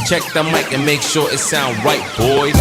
Check the mic and make sure it sound right, boys.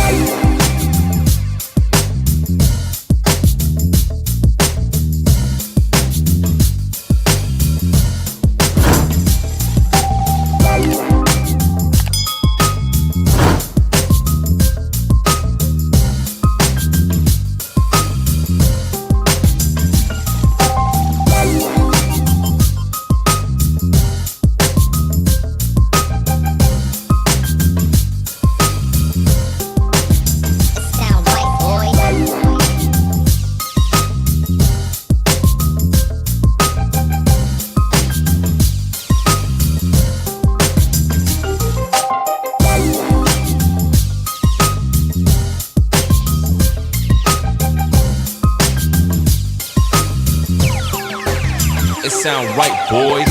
It sound right, boys.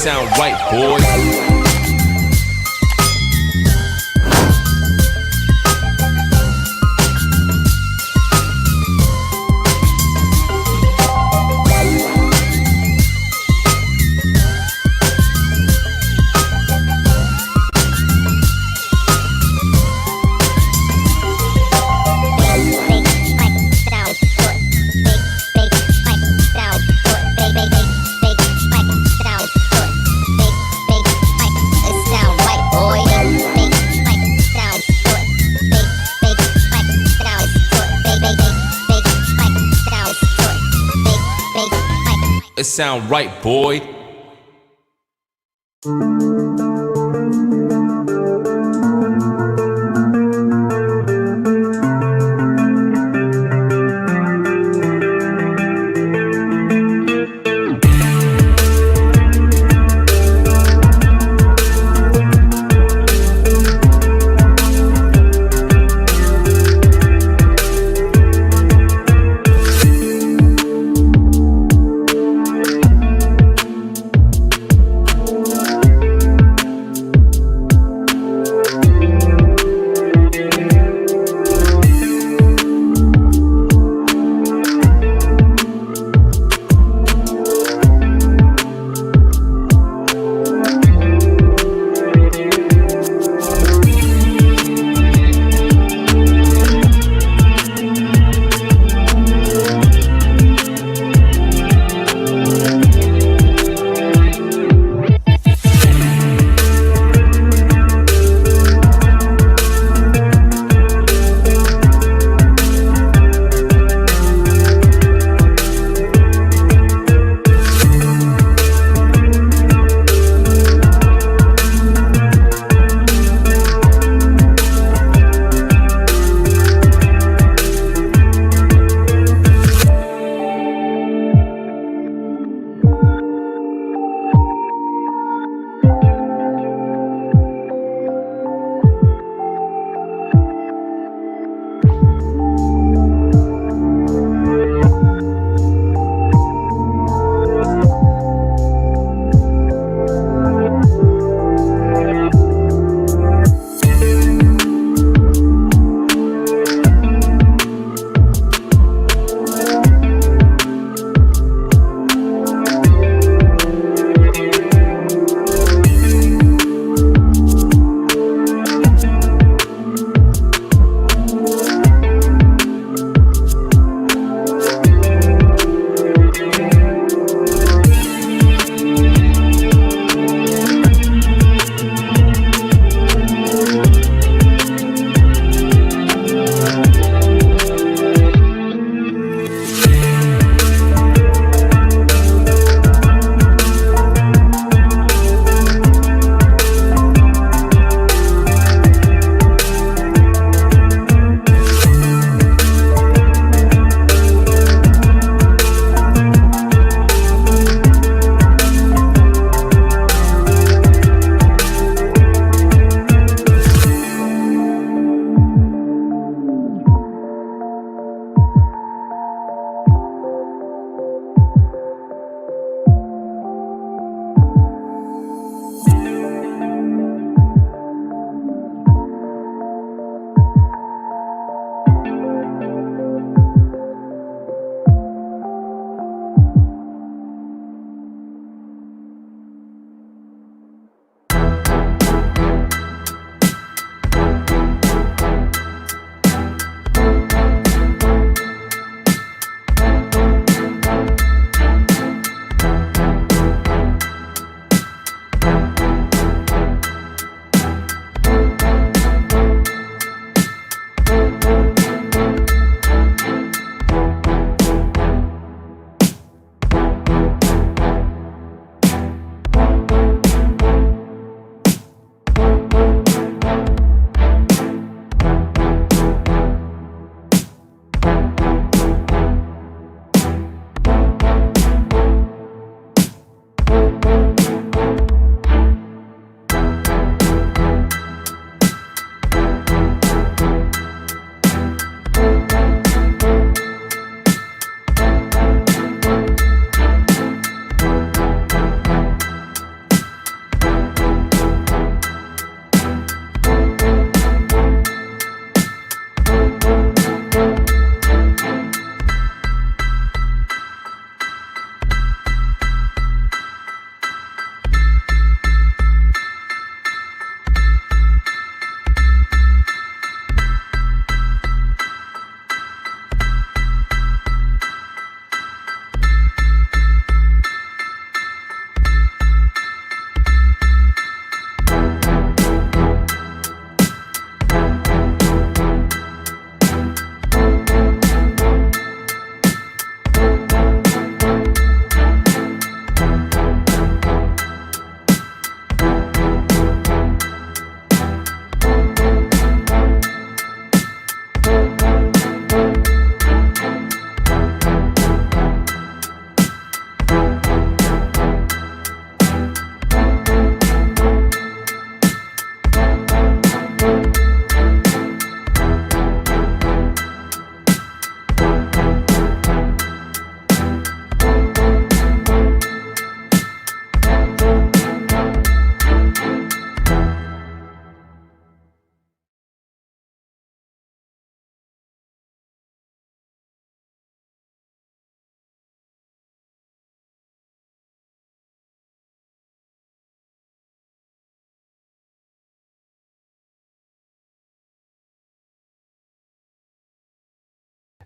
Sound right, boys. It sound right, boy.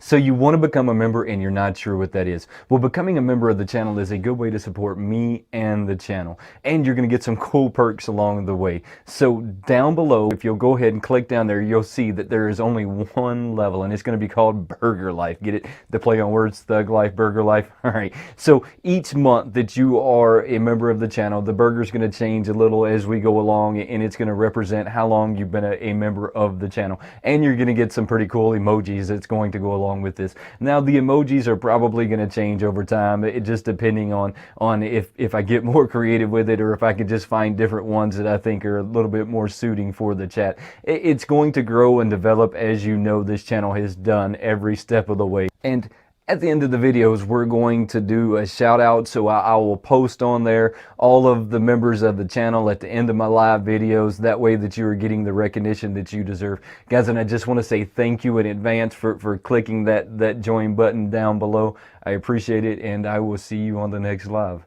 So you want to become a member and you're not sure what that is. Well, becoming a member of the channel is a good way to support me and the channel. And you're going to get some cool perks along the way. So down below, if you'll go ahead and click down there, you'll see that there is only one level and it's going to be called Burger Life. Get it? The play on words, Thug Life, Burger Life. All right. So each month that you are a member of the channel, the burger's going to change a little as we go along, and it's going to represent how long you've been a member of the channel. And you're going to get some pretty cool emojis that's going to go along with this. Now the emojis are probably going to change over time, it just depending on if I get more creative with it, or if I can just find different ones that I think are a little bit more suiting for the chat. It's going to grow and develop, as you know this channel has done every step of the way. And at the end of the videos, we're going to do a shout out, so I will post on there all of the members of the channel at the end of my live videos. That way that you are getting the recognition that you deserve. Guys, and I just want to say thank you in advance for clicking that join button down below. I appreciate it, and I will see you on the next live.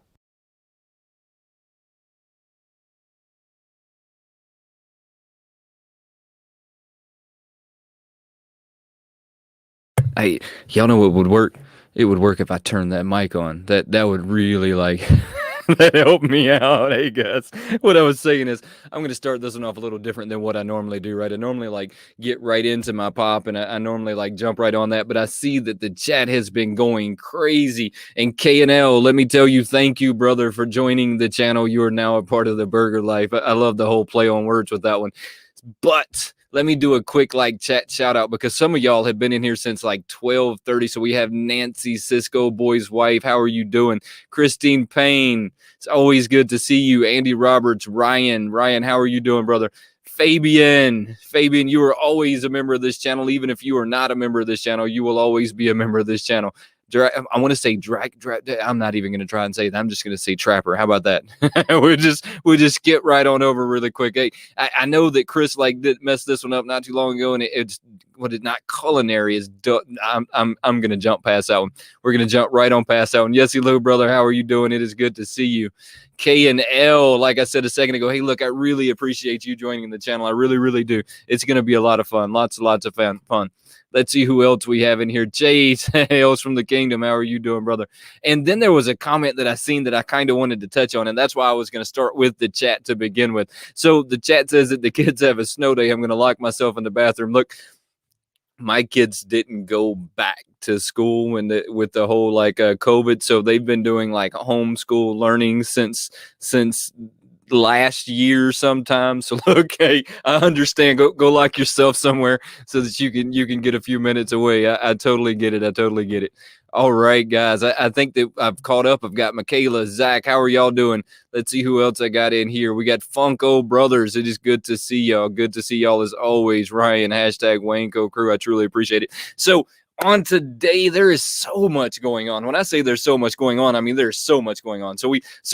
Hey, y'all know what would work? It would work if I turned that mic on. That would really like that helped me out. Hey guys, what I was saying is I'm gonna start this one off a little different than what I normally do, right? I normally like get right into my pop, and I normally like jump right on that, but I see that the chat has been going crazy. And K&L, let me tell you, thank you, brother, for joining the channel. You are now a part of the Burger Life. I love the whole play on words with that one. But let me do a quick like chat shout out, because some of y'all have been in here since like 12:30. So we have Nancy, Cisco Boy's wife. How are you doing? Christine Payne. It's always good to see you. Andy Roberts, Ryan, how are you doing, brother? Fabian, you are always a member of this channel. Even if you are not a member of this channel, you will always be a member of this channel. I want to say I'm not even going to try and say that. I'm just going to say Trapper. How about that? we'll just get right on over really quick. Hey, I know that Chris like did mess this one up not too long ago, and it's what it not culinary is. I'm going to jump past that one. We're going to jump right on past that one. Yes, hello, brother. How are you doing? It is good to see you. K&L, like I said a second ago, hey, look, I really appreciate you joining the channel. I really, really do. It's going to be a lot of fun. Lots of fun. Let's see who else we have in here. Chase, hails from the Kingdom. How are you doing, brother? And then there was a comment that I seen that I kind of wanted to touch on, and that's why I was going to start with the chat to begin with. So the chat says that the kids have a snow day. I'm going to lock myself in the bathroom. Look, my kids didn't go back to school with the whole like COVID, so they've been doing like homeschool learning since last year sometime. So okay, I understand. Go lock yourself somewhere so that you can get a few minutes away. I totally get it. All right, guys, I think that I've caught up. I've got Michaela, Zach. How are y'all doing? Let's see who else I got in here. We got Funko Brothers. It is good to see y'all. Good to see y'all as always. Ryan, hashtag Wayneko crew. I truly appreciate it. So on today, there is so much going on. When I say there's so much going on, I mean there's so much going on. So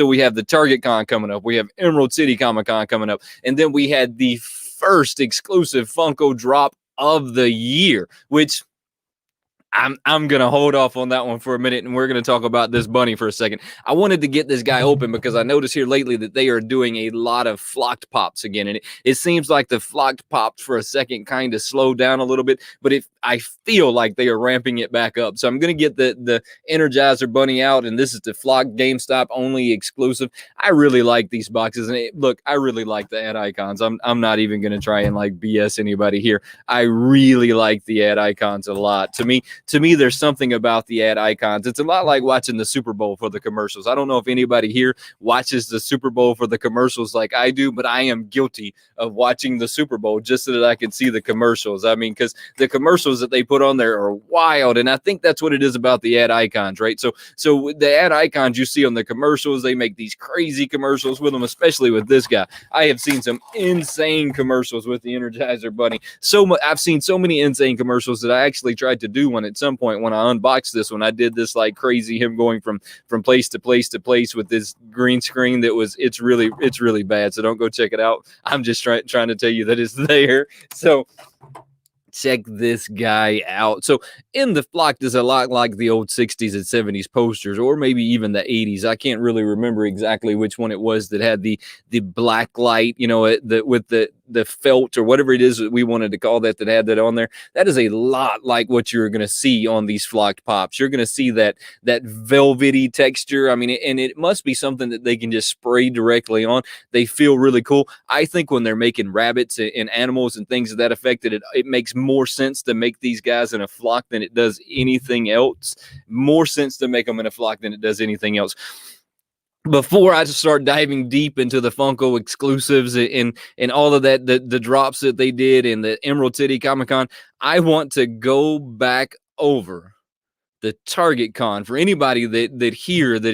we have the Target Con coming up. We have Emerald City Comic Con coming up. And then we had the first exclusive Funko drop of the year, which I'm going to hold off on that one for a minute, and we're going to talk about this bunny for a second. I wanted to get this guy open because I noticed here lately that they are doing a lot of flocked pops again, and it seems like the flocked pops for a second kind of slowed down a little bit, but I feel like they are ramping it back up. So I'm going to get the Energizer bunny out, and this is the flocked GameStop only exclusive. I really like these boxes, and look, I really like the ad icons. I'm not even going to try and like BS anybody here. I really like the ad icons a lot. To me, there's something about the ad icons. It's a lot like watching the Super Bowl for the commercials. I don't know if anybody here watches the Super Bowl for the commercials like I do, but I am guilty of watching the Super Bowl just so that I can see the commercials. I mean, because the commercials that they put on there are wild, and I think that's what it is about the ad icons, right? So the ad icons you see on the commercials, they make these crazy commercials with them, especially with this guy. I have seen some insane commercials with the Energizer Bunny. I've seen so many insane commercials that I actually tried to do one at some point when I unboxed this one. I did this like crazy, him going from place to place to place with this green screen that was it's really bad. So don't go check it out. I'm just trying to tell you that it's there. So Check this guy out. So in the flock, there's a lot like the old 60s and 70s posters, or maybe even the 80s. I can't really remember exactly which one it was that had the black light, you know, with the felt or whatever it is that we wanted to call that had that on there. That is a lot like what you're going to see on these flocked pops. You're going to see that velvety texture. I mean, and it must be something that they can just spray directly on. They feel really cool. I think when they're making rabbits and animals and things of that effect, that it makes more sense to make these guys in a flock than it does anything else. More sense to make them in a flock than it does anything else. Before I start diving deep into the Funko exclusives and all of that, the drops that they did in the Emerald City Comic Con, I want to go back over the Target Con for anybody that here that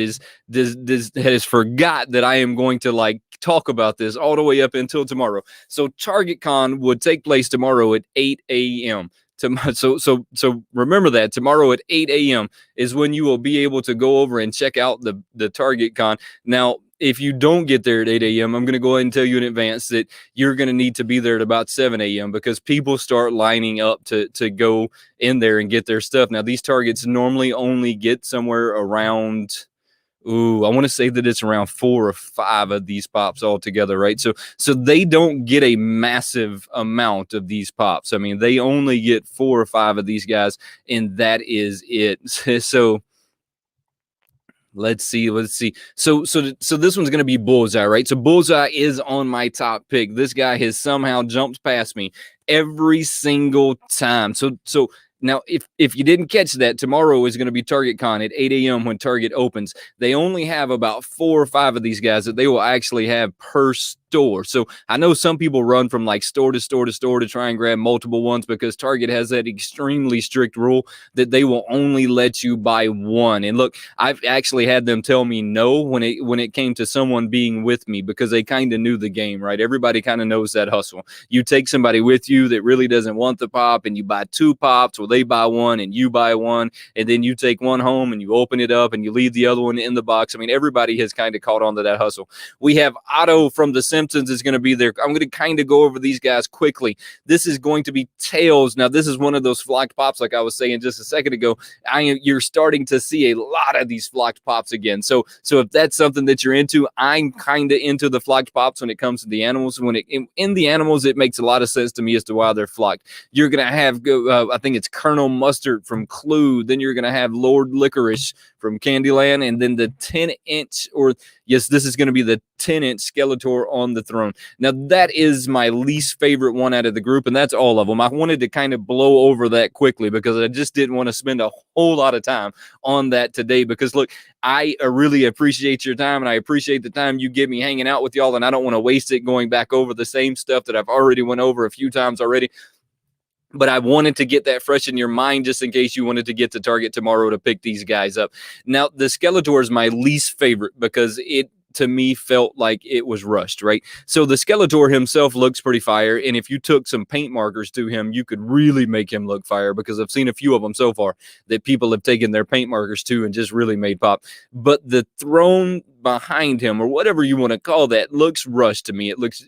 has forgot that I am going to like talk about this all the way up until tomorrow. So Target Con would take place tomorrow at 8 a.m. So remember that tomorrow at 8 a.m. is when you will be able to go over and check out the Target Con. Now, if you don't get there at 8 a.m., I'm going to go ahead and tell you in advance that you're going to need to be there at about 7 a.m. because people start lining up to go in there and get their stuff. Now, these Targets normally only get somewhere around, I want to say that it's around 4 or 5 of these pops all together, right? So they don't get a massive amount of these pops. I mean, they only get 4 or 5 of these guys, and that is it. So let's see. So this one's going to be Bullseye, right? So Bullseye is on my top pick. This guy has somehow jumped past me every single time. So now, if you didn't catch that, tomorrow is going to be Target Con at 8 a.m. when Target opens. They only have about 4 or 5 of these guys that they will actually have per store. So I know some people run from like store to store to store to try and grab multiple ones because Target has that extremely strict rule that they will only let you buy one. And look, I've actually had them tell me no when it came to someone being with me because they kind of knew the game, right? Everybody kind of knows that hustle. You take somebody with you that really doesn't want the pop and you buy 2 pops, or they buy one and you buy one, and then you take one home and you open it up and you leave the other one in the box. I mean, everybody has kind of caught on to that hustle. We have Otto from The Simpsons is going to be there. I'm going to kind of go over these guys quickly. This is going to be Tails. Now, this is one of those flocked pops, like I was saying just a second ago. You're starting to see a lot of these flocked pops again. So if that's something that you're into, I'm kind of into the flocked pops when it comes to the animals. In the animals, it makes a lot of sense to me as to why they're flocked. You're going to have, I think it's Colonel Mustard from Clue. Then you're going to have Lord Licorice from Candyland. And then the 10-inch, or yes, this is going to be the 10-inch Skeletor on the throne. Now, that is my least favorite one out of the group, and that's all of them. I wanted to kind of blow over that quickly because I just didn't want to spend a whole lot of time on that today because, look, I really appreciate your time, and I appreciate the time you give me hanging out with y'all, and I don't want to waste it going back over the same stuff that I've already went over a few times already. But I wanted to get that fresh in your mind just in case you wanted to get to Target tomorrow to pick these guys up. Now, the Skeletor is my least favorite because it, to me, felt like it was rushed, right? So the Skeletor himself looks pretty fire, and if you took some paint markers to him, you could really make him look fire because I've seen a few of them so far that people have taken their paint markers to and just really made pop. But the throne behind him, or whatever you want to call that, looks rushed to me. It looks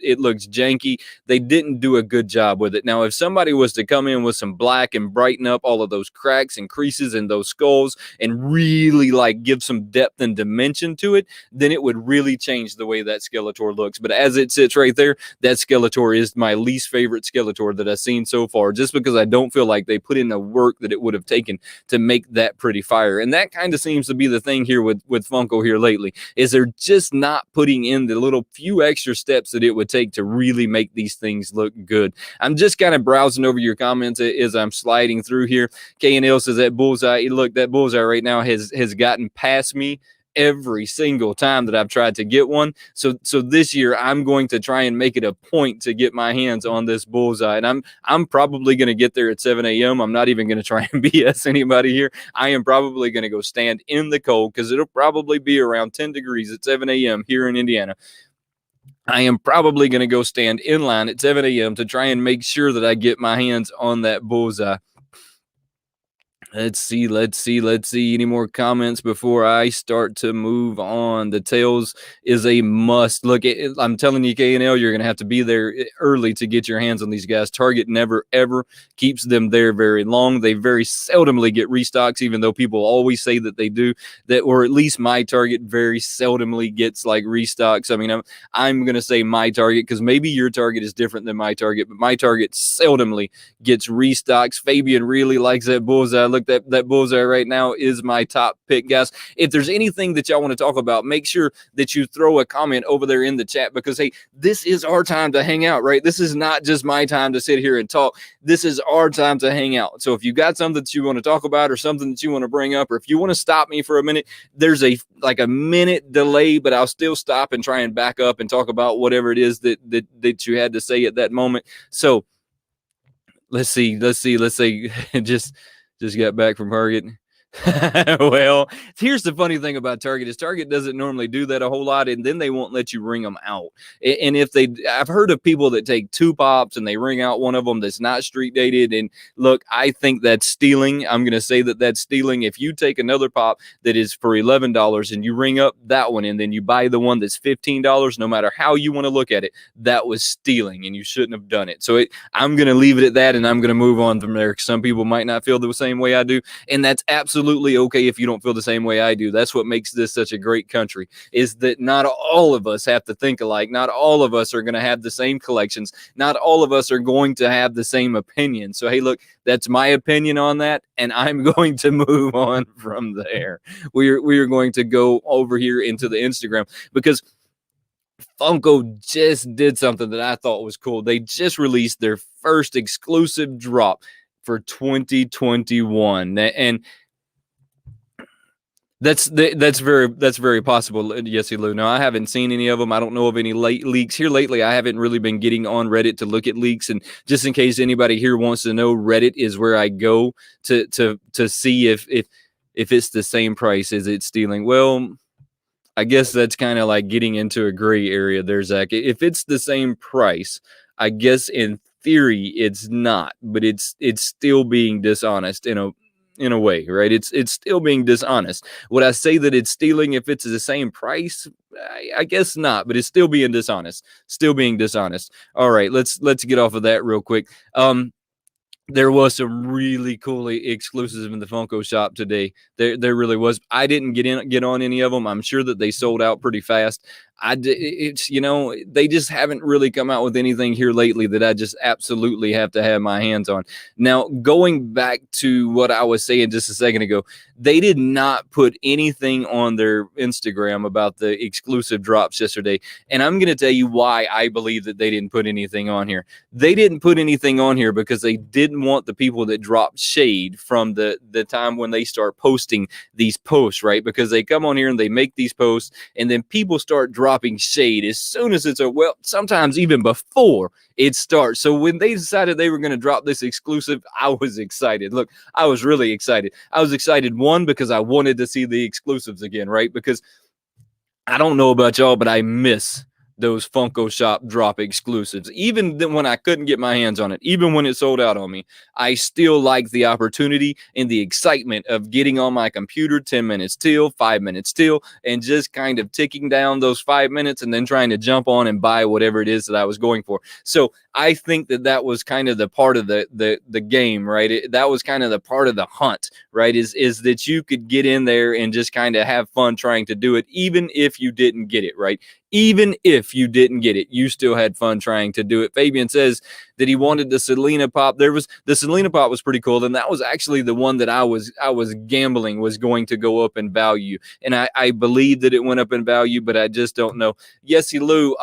janky. They didn't do a good job with it. Now, if somebody was to come in with some black and brighten up all of those cracks and creases in those skulls and really like give some depth and dimension to it, then it would really change the way that Skeletor looks. But as it sits right there, that Skeletor is my least favorite Skeletor that I've seen so far, just because I don't feel like they put in the work that it would have taken to make that pretty fire. And that kind of seems to be the thing here with Funko here lately, is they're just not putting in the little few extra steps that it would take to really make these things look good. I'm just kind of browsing over your comments as I'm sliding through here. K&L says that Bullseye, look, that Bullseye right now has gotten past me every single time that I've tried to get one. So this year I'm going to try and make it a point to get my hands on this Bullseye. And I'm probably going to get there at 7 a.m. I'm not even going to try and BS anybody here. I am probably going to go stand in the cold because it'll probably be around 10 degrees at 7 a.m. here in Indiana. I am probably going to go stand in line at 7 a.m. to try and make sure that I get my hands on that Bullseye. Let's see. Any more comments before I start to move on? The Tails is a must. Look, I'm telling you, K&L, you're going to have to be there early to get your hands on these guys. Target never, ever keeps them there very long. They very seldomly get restocks, even though people always say that they do. That, or at least my Target very seldomly gets like restocks. I mean, I'm going to say my Target because maybe your Target is different than my Target, but my Target seldomly gets restocks. Fabian really likes that bullseye. Look, that bullseye right now is my top pick, guys. If there's anything that y'all want to talk about, make sure that you throw a comment over there in the chat because, hey, this is our time to hang out, right? This is not just my time to sit here and talk. This is our time to hang out. So if you got something that you want to talk about or something that you want to bring up, or if you want to stop me for a minute, there's a minute delay, but I'll still stop and try and back up and talk about whatever it is that you had to say at that moment. So let's see. Just got back from Target. Well, here's the funny thing about Target is Target doesn't normally do that a whole lot, and then they won't let you ring them out. And if I've heard of people that take 2 pops and they ring out one of them that's not street dated. And look, I think that's stealing. I'm going to say that that's stealing. If you take another pop that is for $11 and you ring up that one and then you buy the one that's $15, no matter how you want to look at it, that was stealing and you shouldn't have done it. So I'm going to leave it at that and I'm going to move on from there. Some people might not feel the same way I do, and that's absolutely okay if you don't feel the same way I do. That's what makes this such a great country, is that not all of us have to think alike. Not all of us are going to have the same collections. Not all of us are going to have the same opinion. So, hey, look, that's my opinion on that, and I'm going to move on from there. We are going to go over here into the Instagram because Funko just did something that I thought was cool. They just released their first exclusive drop for 2021, and that's very possible. Yes, Lou. No, I haven't seen any of them. I don't know of any late leaks here lately. I haven't really been getting on Reddit to look at leaks. And just in case anybody here wants to know, Reddit is where I go to see if it's the same price. Is it stealing? Well, I guess that's kind of like getting into a gray area there, Zach. If it's the same price, I guess in theory it's not, but it's still being dishonest in a way, right? It's still being dishonest. Would I say that it's stealing if it's the same price? I guess not, but it's still being dishonest. Still being dishonest. All right, let's get off of that real quick. There was some really cool exclusives in the Funko shop today. There really was. I didn't get on any of them. I'm sure that they sold out pretty fast. It's, they just haven't really come out with anything here lately that I just absolutely have to have my hands on. Now, going back to what I was saying just a second ago, they did not put anything on their Instagram about the exclusive drops yesterday. And I'm going to tell you why I believe that they didn't put anything on here. They didn't put anything on here because they didn't want the people that drop shade from the time when they start posting these posts, right? Because they come on here and they make these posts, and then people start dropping shade as soon as sometimes even before it starts. So when they decided they were going to drop this exclusive, I was excited. Look, I was really excited. I was excited, one, because I wanted to see the exclusives again, right? Because I don't know about y'all, but I miss those Funko Shop drop exclusives. Even when I couldn't get my hands on it, even when it sold out on me, I still like the opportunity and the excitement of getting on my computer 10 minutes till, 5 minutes till, and just kind of ticking down those 5 minutes and then trying to jump on and buy whatever it is that I was going for. So I think that was kind of the part of the game, right? That was kind of the part of the hunt, right? Is that you could get in there and just kind of have fun trying to do it, even if you didn't get it, right? Even if you didn't get it, you still had fun trying to do it. Fabian says that he wanted the Selena Pop. The Selena Pop was pretty cool. And that was actually the one that I was gambling was going to go up in value. And I believe that it went up in value, but I just don't know. Yes, Lou.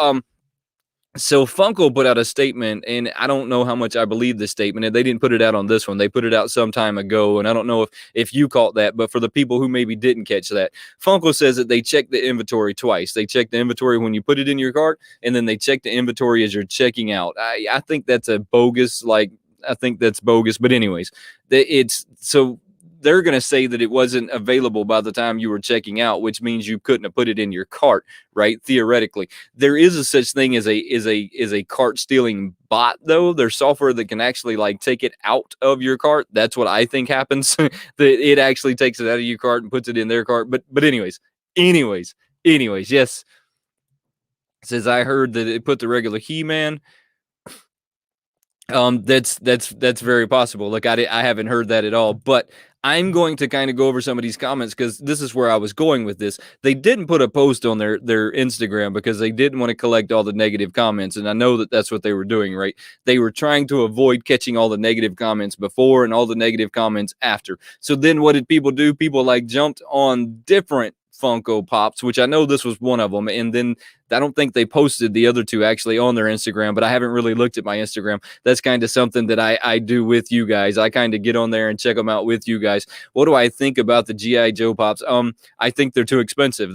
So Funko put out a statement, and I don't know how much I believe this statement, and they didn't put it out on this one. They put it out some time ago, and I don't know if you caught that, but for the people who maybe didn't catch that, Funko says that they check the inventory twice. They check the inventory when you put it in your cart, and then they check the inventory as you're checking out. I think that's a bogus, I think that's bogus, but anyways, it's so they're going to say that it wasn't available by the time you were checking out, which means you couldn't have put it in your cart, right? Theoretically, there is a such thing as a cart stealing bot, though. There's software that can actually like take it out of your cart. That's what I think happens. That it actually takes it out of your cart and puts it in their cart. But anyways, yes. It says I heard that it put the regular He-Man. That's very possible. Like I haven't heard that at all, but I'm going to kind of go over some of these comments because this is where I was going with this. They didn't put a post on their Instagram because they didn't want to collect all the negative comments, and I know that that's what they were doing, right? They were trying to avoid catching all the negative comments before and all the negative comments after. So then what did people do? People like jumped on different Funko Pops, which I know this was one of them, and then I don't think they posted the other two actually on their Instagram, but I haven't really looked at my Instagram. That's kind of something that I do with you guys. I kind of get on there and check them out with you guys. What do I think about the G.I. Joe Pops? I think they're too expensive.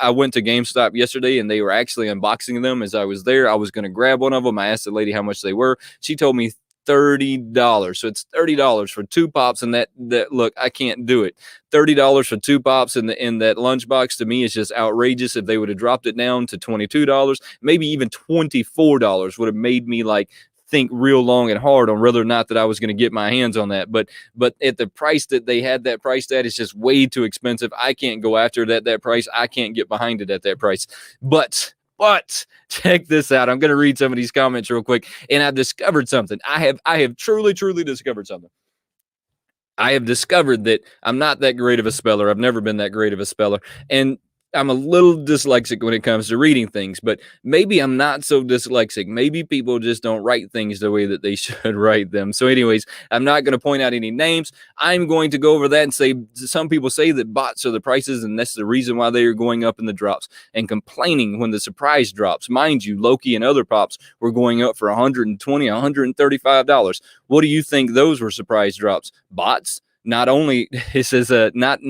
I went to GameStop yesterday and they were actually unboxing them as I was there. I was going to grab one of them. I asked the lady how much they were. She told me $30. So it's $30 for two pops, and that look, I can't do it. $30 for two pops in that lunchbox to me is just outrageous. If they would have dropped it down to $22, maybe even $24 would have made me like think real long and hard on whether or not that I was going to get my hands on that. But at the price that they had that priced at, it's just way too expensive. I can't go after it at that price. I can't get behind it at that price. But check this out. I'm going to read some of these comments real quick, and I've discovered something. I have truly discovered something. I have discovered that I'm not that great of a speller. I've never been that great of a speller, and I'm a little dyslexic when it comes to reading things, but maybe I'm not so dyslexic. Maybe people just don't write things the way that they should write them. So anyways, I'm not going to point out any names. I'm going to go over that and say some people say that bots are the prices, and that's the reason why they are going up in the drops and complaining when the surprise drops. Mind you, Loki and other pops were going up for $120, $135. What do you think those were surprise drops? Bots? Not only, it says, not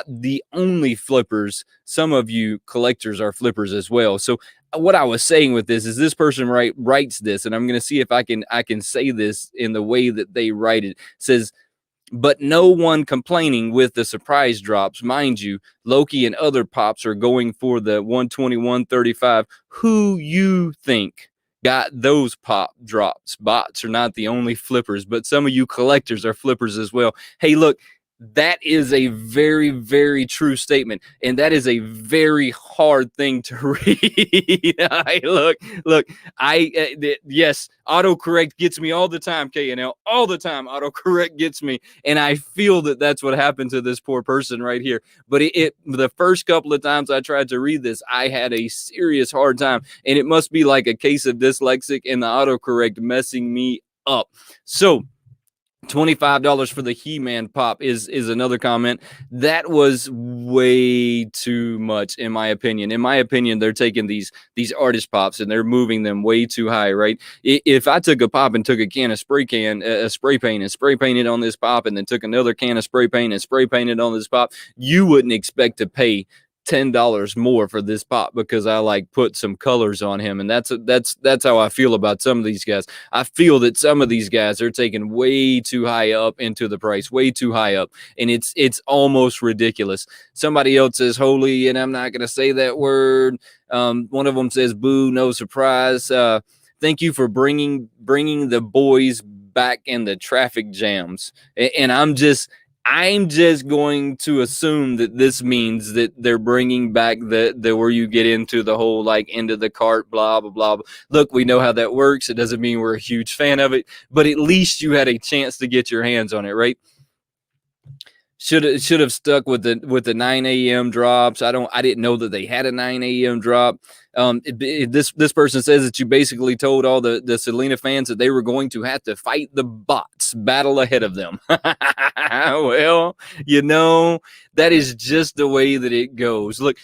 the only flippers. Some of you collectors are flippers as well. So what I was saying with this is this person writes this, and I'm going to see if I can say this in the way that they write it. It says, but no one complaining with the surprise drops. Mind you, Loki and other pops are going for the 120, 135. Who you think got those pop drops? Bots are not the only flippers, but some of you collectors are flippers as well. Hey, look, that is a very true statement, and that is a very hard thing to read. look, yes, autocorrect gets me all the time, KNL, all the time. Autocorrect gets me, and I feel that that's what happened to this poor person right here. But the first couple of times I tried to read this, I had a serious hard time, and it must be like a case of dyslexic and the autocorrect messing me up. So $25 for the He-Man pop is another comment. That was way too much, in my opinion. In my opinion, they're taking these artist pops and they're moving them way too high, right? If I took a pop and took a can of spray paint and spray painted on this pop, and then took another can of spray paint and spray painted on this pop, you wouldn't expect to pay $10 more for this pop because I like put some colors on him. And that's how I feel about some of these guys. I feel that some of these guys are taking way too high up into the price, way too high up, and it's almost ridiculous. Somebody else says holy, and I'm not going to say that word. One of them says boo, no surprise. Thank you for bringing the boys back in the traffic jams. And I'm just going to assume that this means that they're bringing back the where you get into the whole like end of the cart, blah, blah, blah. Look, we know how that works. It doesn't mean we're a huge fan of it, but at least you had a chance to get your hands on it, right? Should have stuck with the 9 a.m. drops. I didn't know that they had a 9 a.m. drop. This person says that you basically told all the Selena fans that they were going to have to fight the bots, battle ahead of them. Well, that is just the way that it goes. Look,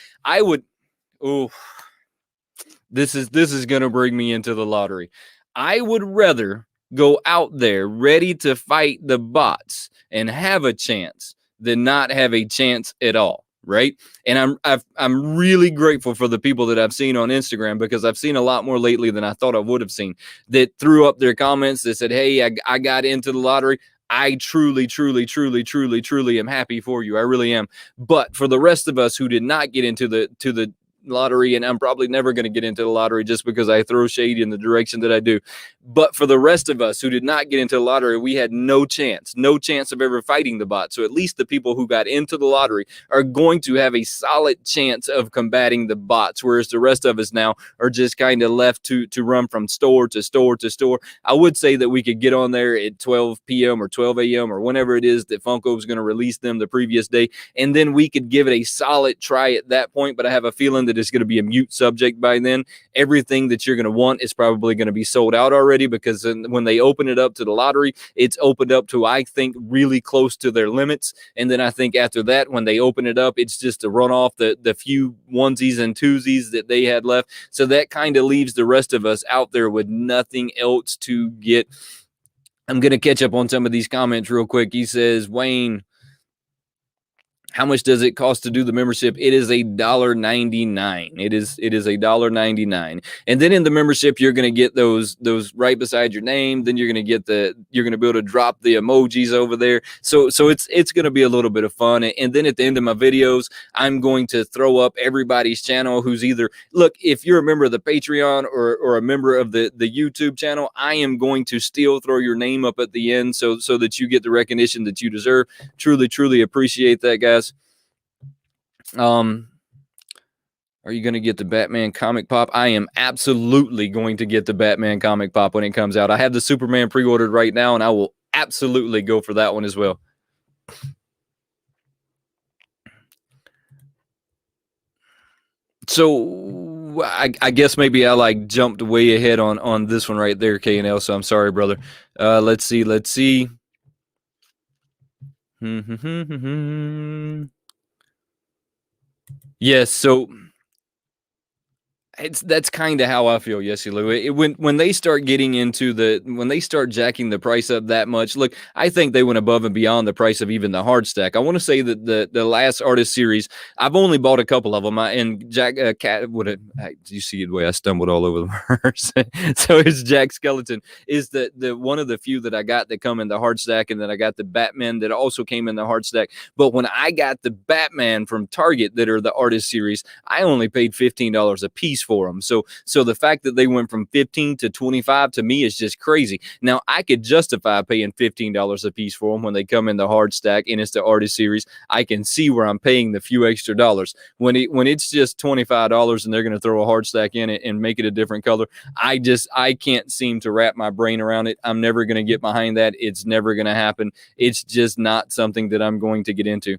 this is gonna bring me into the lottery. I would rather go out there ready to fight the bots and have a chance than not have a chance at all, right? And I'm really grateful for the people that I've seen on Instagram, because I've seen a lot more lately than I thought I would have seen, that threw up their comments that said, hey, I got into the lottery. I truly, truly, truly, truly, truly am happy for you. I really am. But for the rest of us who did not get into the lottery, and I'm probably never going to get into the lottery just because I throw shade in the direction that I do. But for the rest of us who did not get into the lottery, we had no chance of ever fighting the bot. So at least the people who got into the lottery are going to have a solid chance of combating the bots, whereas the rest of us now are just kind of left to run from store to store to store. I would say that we could get on there at 12 p.m. or 12 a.m. or whenever it is that Funko is going to release them the previous day, and then we could give it a solid try at that point. But I have a feeling that it's going to be a mute subject by then. Everything that you're going to want is probably going to be sold out already, because when they open it up to the lottery, it's opened up to, I think, really close to their limits. And then I think after that, when they open it up, it's just to run off the few onesies and twosies that they had left. So that kind of leaves the rest of us out there with nothing else to get. I'm going to catch up on some of these comments real quick. He says, Wayne, how much does it cost to do the membership? It is $1.99. It is $1.99. And then in the membership, you're going to get those right beside your name. Then you're going to be able to drop the emojis over there. So it's going to be a little bit of fun. And then at the end of my videos, I'm going to throw up everybody's channel who's either, look, if you're a member of the Patreon or a member of the YouTube channel, I am going to still throw your name up at the end so that you get the recognition that you deserve. Truly, truly appreciate that, guys. Are you going to get the Batman comic pop? I am absolutely going to get the Batman comic pop when it comes out. I have the Superman pre-ordered right now, and I will absolutely go for that one as well. So I guess maybe I jumped way ahead on this one right there, K&L. So I'm sorry, brother. Let's see. Yes, so that's kind of how I feel, yes, Lou. When they start getting into when they start jacking the price up that much, look, I think they went above and beyond the price of even the hard stack. I want to say that the last artist series, I've only bought a couple of them. And Jack Cat, do you see the way I stumbled all over the verse? So it's Jack Skeleton is the one of the few that I got that come in the hard stack, and then I got the Batman that also came in the hard stack. But when I got the Batman from Target that are the artist series, I only paid $15 a piece for them. So the fact that they went from 15 to 25 to me is just crazy. Now I could justify paying $15 a piece for them when they come in the hard stack and it's the artist series. I can see where I'm paying the few extra dollars. When it's just $25 and they're going to throw a hard stack in it and make it a different color, I can't seem to wrap my brain around it. I'm never going to get behind that. It's never going to happen. It's just not something that I'm going to get into.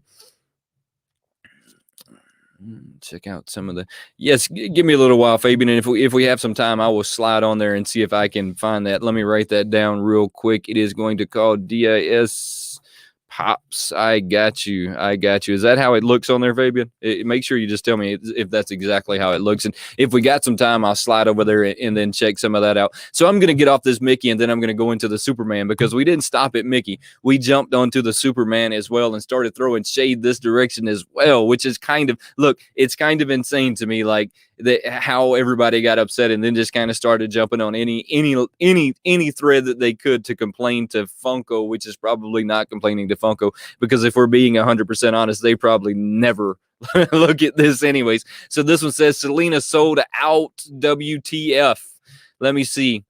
Check out some of the, yes, give me a little while, Fabian, and if we have some time, I will slide on there and see if I can find that. Let me write that down real quick. It is going to call DIS Pops. I got you. Is that how it looks on there, Fabian? Make sure you just tell me if that's exactly how it looks. And if we got some time, I'll slide over there and then check some of that out. So I'm going to get off this Mickey, and then I'm going to go into the Superman, because we didn't stop at Mickey. We jumped onto the Superman as well and started throwing shade this direction as well, which is kind of, look, it's kind of insane to me, like how everybody got upset and then just kind of started jumping on any thread that they could to complain to Funko, which is probably not complaining to Funko, because if we're being 100% honest, they probably never look at this anyways. So this one says Selena sold out, WTF. Let me see.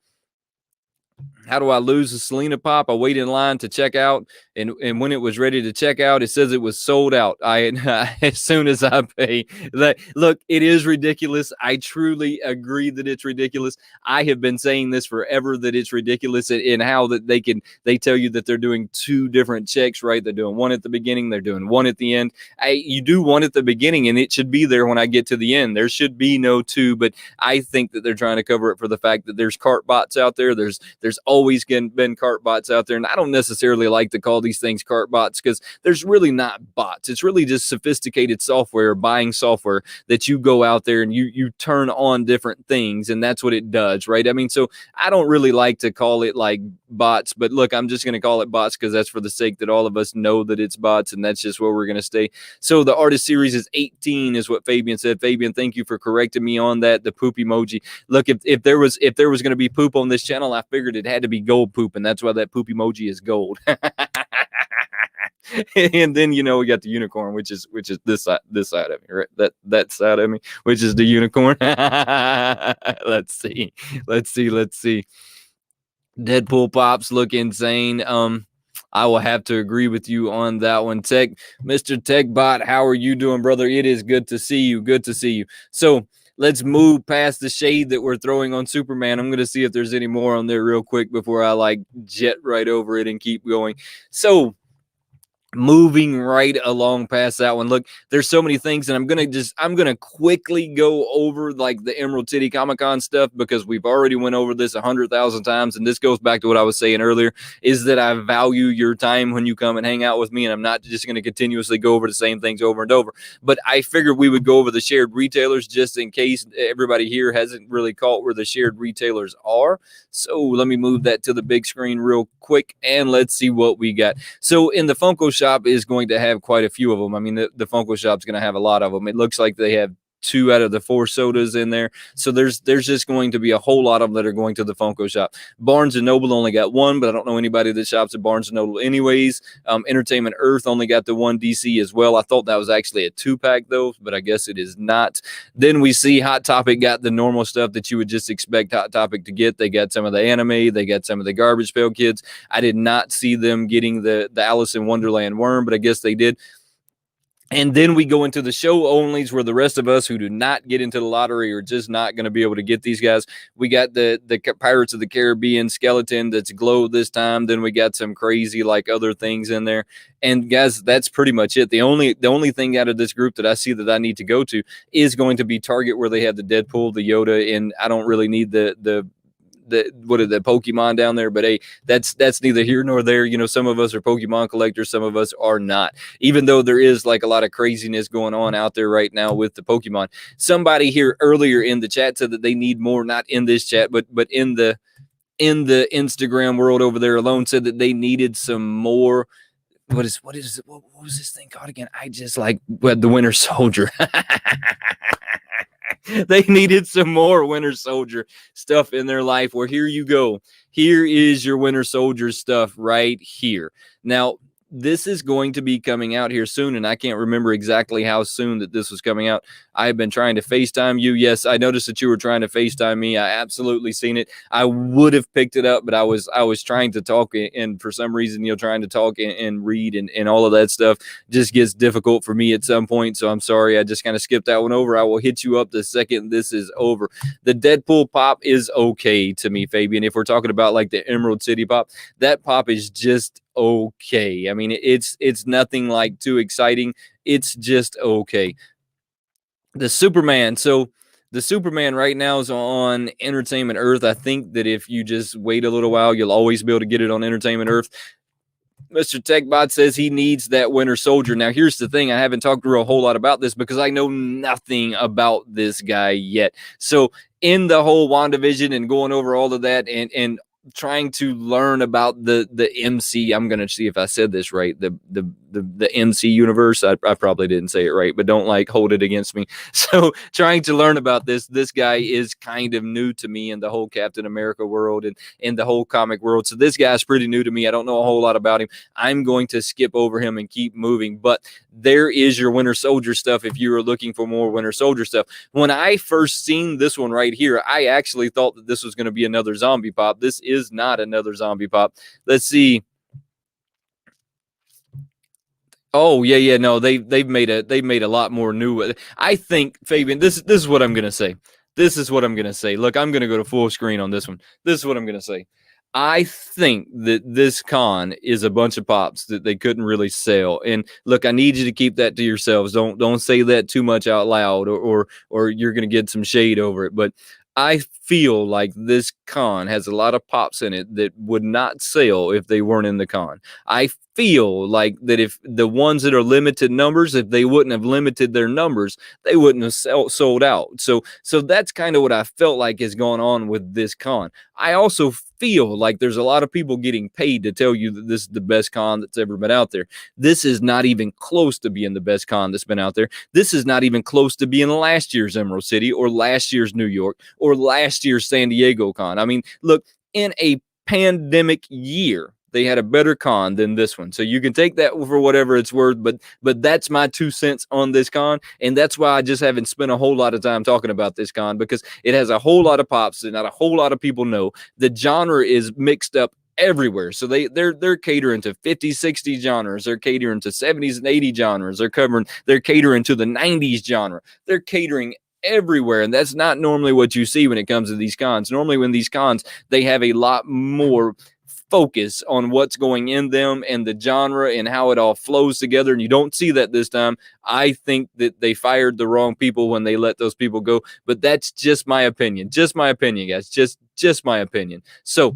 How do I lose a Selena pop? I wait in line to check out, and when it was ready to check out, it says it was sold out. As soon as I pay. Look, it is ridiculous. I truly agree that it's ridiculous. I have been saying this forever, that it's ridiculous, in how that they tell you that they're doing two different checks, right? They're doing one at the beginning, they're doing one at the end. You do one at the beginning, and it should be there when I get to the end. There should be no two, but I think that they're trying to cover it for the fact that there's cart bots out there. There's always been cart bots out there, and I don't necessarily like to call these things cart bots, because there's really not bots. It's really just sophisticated software, buying software that you go out there and you turn on different things, and that's what it does, right? I mean, so I don't really like to call it like bots, but look, I'm just going to call it bots because that's for the sake that all of us know that it's bots, and that's just where we're going to stay. So the artist series is 18 is what Fabian said. Fabian, thank you for correcting me on that. The poop emoji. Look, if there was going to be poop on this channel, I figured it had to be gold poop, and that's why that poop emoji is gold. And then we got the unicorn, which is this side of me, right? That side of me, which is the unicorn. Let's see. Deadpool pops look insane. I will have to agree with you on that one. Mr. TecBot, how are you doing, brother? It is good to see you. Good to see you. So let's move past the shade that we're throwing on Superman. I'm going to see if there's any more on there real quick before I jet right over it and keep going. So moving right along past that one. Look, there's so many things, and I'm gonna quickly go over the Emerald City Comic Con stuff because we've already went over this 100,000 times, and this goes back to what I was saying earlier, is that I value your time when you come and hang out with me, and I'm not just gonna continuously go over the same things over and over. But I figured we would go over the shared retailers just in case everybody here hasn't really caught where the shared retailers are. So let me move that to the big screen real quick, and let's see what we got. So in the Funko shop is going to have quite a few of them. I mean, the Funko shop's going to have a lot of them. It looks like they have 2 out of the 4 sodas in there. So there's just going to be a whole lot of them that are going to the Funko shop. Barnes & Noble only got 1, but I don't know anybody that shops at Barnes & Noble anyways. Entertainment Earth only got the 1 DC as well. I thought that was actually a 2-pack though, but I guess it is not. Then we see Hot Topic got the normal stuff that you would just expect Hot Topic to get. They got some of the anime. They got some of the Garbage Pail Kids. I did not see them getting the Alice in Wonderland worm, but I guess they did. And then we go into the show onlys where the rest of us who do not get into the lottery are just not going to be able to get these guys. We got the Pirates of the Caribbean skeleton that's glow this time. Then we got some crazy other things in there. And guys, that's pretty much it. The only thing out of this group that I see that I need to go to is going to be Target, where they have the Deadpool, the Yoda, and I don't really need the Pokemon down there, but hey, that's neither here nor there. Some of us are Pokemon collectors, some of us are not, even though there is a lot of craziness going on out there right now with the Pokemon. Somebody here earlier in the chat said that they need more, not in this chat, but in the Instagram world over there alone, said that they needed some more. What was this thing called again? I just the Winter Soldier. They needed some more Winter Soldier stuff in their life. Where here you go. Here is your Winter Soldier stuff right here. Now, this is going to be coming out here soon, and I can't remember exactly how soon that this was coming out. I've been trying to FaceTime you. Yes, I noticed that you were trying to FaceTime me. I absolutely seen it. I would have picked it up, but I was trying to talk, and for some reason, trying to talk and read and all of that stuff just gets difficult for me at some point. So I'm sorry. I just kind of skipped that one over. I will hit you up the second this is over. The Deadpool pop is okay to me, Fabian. If we're talking about the Emerald City pop, that pop is just okay. I mean, it's nothing too exciting. It's just okay. The Superman. So the Superman right now is on Entertainment Earth. I think that if you just wait a little while, you'll always be able to get it on Entertainment Earth. Mr. TecBot says he needs that Winter Soldier. Now, here's the thing. I haven't talked to her a whole lot about this because I know nothing about this guy yet. So in the whole WandaVision and going over all of that and trying to learn about the MC, I'm going to see if I said this right, the MC universe. I probably didn't say it right, but don't hold it against me. So trying to learn about this guy is kind of new to me in the whole Captain America world and in the whole comic world. So this guy's pretty new to me. I don't know a whole lot about him. I'm going to skip over him and keep moving, but there is your Winter Soldier stuff if you are looking for more Winter Soldier stuff. When I first seen this one right here, I actually thought that this was going to be another zombie pop. This is not another zombie pop. Let's see. Oh yeah, no, they've made a lot more new. I think, Fabian, this is what I'm gonna say. This is what I'm gonna say. Look, I'm gonna go to full screen on this one. This is what I'm gonna say. I think that this con is a bunch of pops that they couldn't really sell. And look, I need you to keep that to yourselves. Don't say that too much out loud, or you're gonna get some shade over it. But I feel like this con has a lot of pops in it that would not sell if they weren't in the con. I feel like that if the ones that are limited numbers, if they wouldn't have limited their numbers, they wouldn't have sold out. So that's kind of what I felt like is going on with this con. I also feel like there's a lot of people getting paid to tell you that this is the best con that's ever been out there. This is not even close to being the best con that's been out there. This is not even close to being last year's Emerald City or last year's New York or last year's San Diego con. I mean, look, in a pandemic year, They had a better con than this one. So you can take that for whatever it's worth, but that's my 2 cents on this con, and that's why I just haven't spent a whole lot of time talking about this con, because it has a whole lot of pops that not a whole lot of people know. The genre is mixed up everywhere. So they're catering to 50, 60 genres. They're catering to 70s and 80 genres. They're catering to the 90s genre. They're catering everywhere, and that's not normally what you see when it comes to these cons. Normally when these cons, they have a lot more focus on what's going in them and the genre and how it all flows together, and you don't see that this time. I think that they fired the wrong people when they let those people go, but that's just my opinion. Just my opinion, guys. Just my opinion. So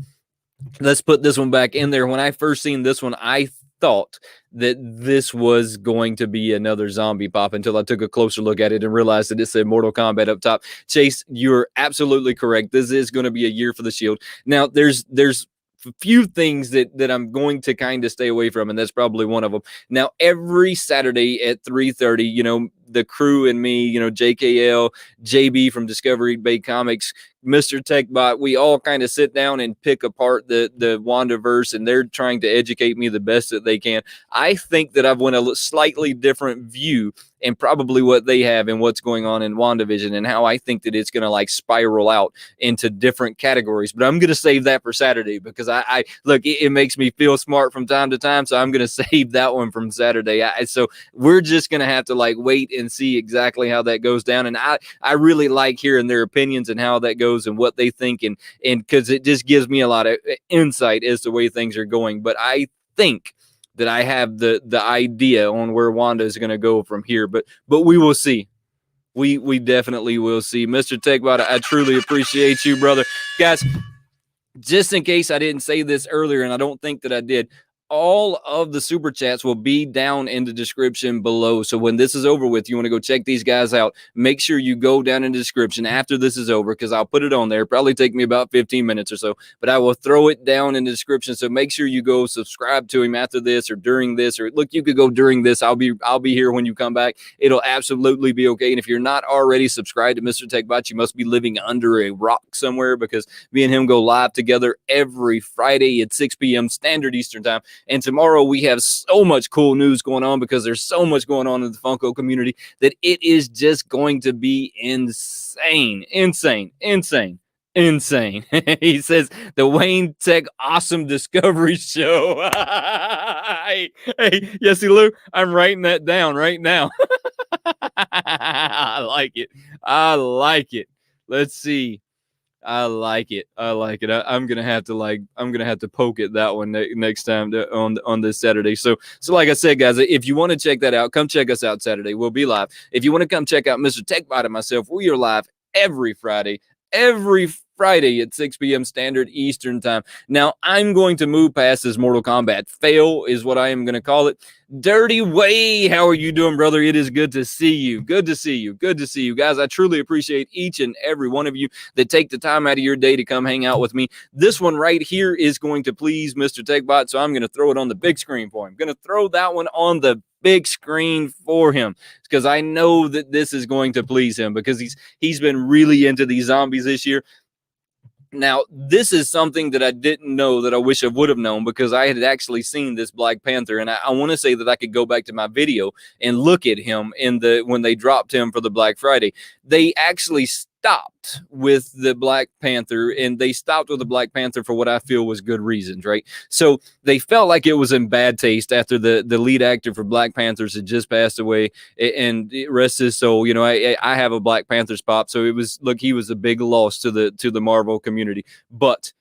let's put this one back in there. When I first seen this one, I thought that this was going to be another zombie pop until I took a closer look at it and realized that it said Mortal Kombat up top. Chase, you're absolutely correct. This is going to be a year for the Shield. Now, there's a few things that I'm going to kind of stay away from, and that's probably one of them. Now, every Saturday at 3:30, the crew and me, JKL, JB from Discovery Bay Comics, Mr. TecBot, we all kind of sit down and pick apart the WandaVerse, and they're trying to educate me the best that they can. I think that I've went a slightly different view and probably what they have and what's going on in WandaVision and how I think that it's going to spiral out into different categories. But I'm going to save that for Saturday, because I look, it makes me feel smart from time to time. So I'm going to save that one from Saturday. So we're just going to have to wait and see exactly how that goes down. And I really like hearing their opinions and how that goes and what they think. And because it just gives me a lot of insight as to the way things are going. But I think that I have the idea on where Wanda is going to go from here, but we will see. We definitely will see. Mr. TecBot, I truly appreciate you, brother. Guys, just in case I didn't say this earlier, and I don't think that I did, all of the super chats will be down in the description below. So when this is over with, you want to go check these guys out, make sure you go down in the description after this is over, because I'll put it on there. Probably take me about 15 minutes or so, but I will throw it down in the description. So make sure you go subscribe to him after this or during this, or look, you could go during this. I'll be here when you come back. It'll absolutely be okay. And if you're not already subscribed to Mr. TecBot, you must be living under a rock somewhere, because me and him go live together every Friday at 6 p.m. Standard Eastern Time. And tomorrow we have so much cool news going on, because there's so much going on in the Funko community that it is just going to be insane. He says the Wayne Tech Awesome Discovery Show. Hey, Yesy Lou, I'm writing that down right now. I like it. Let's see. I like it. I'm gonna have to poke at that one next time on this Saturday. So like I said, guys, if you want to check that out, come check us out Saturday. We'll be live. If you want to come check out Mr. TecBot and myself, we are live every Friday at 6 p.m. Standard Eastern Time. Now, I'm going to move past this Mortal Kombat fail, is what I am going to call it. Dirty Way, how are you doing, brother? It is good to see you. Good to see you. Guys, I truly appreciate each and every one of you that take the time out of your day to come hang out with me. This one right here is going to please Mr. TecBot, so I'm going to throw it on the big screen for him. I'm going to throw that one on the big screen for him, because I know that this is going to please him, because he's been really into these zombies this year. Now, this is something that I didn't know that I wish I would have known, because I had actually seen this Black Panther, and I want to say that I could go back to my video and look at him when they dropped him for the Black Friday. They actually stopped with the Black Panther, and they stopped with the Black Panther for what I feel was good reasons, right? So they felt like it was in bad taste after the lead actor for Black Panthers had just passed away, and rest his soul. I have a Black Panthers pop, so he was a big loss to the Marvel community. But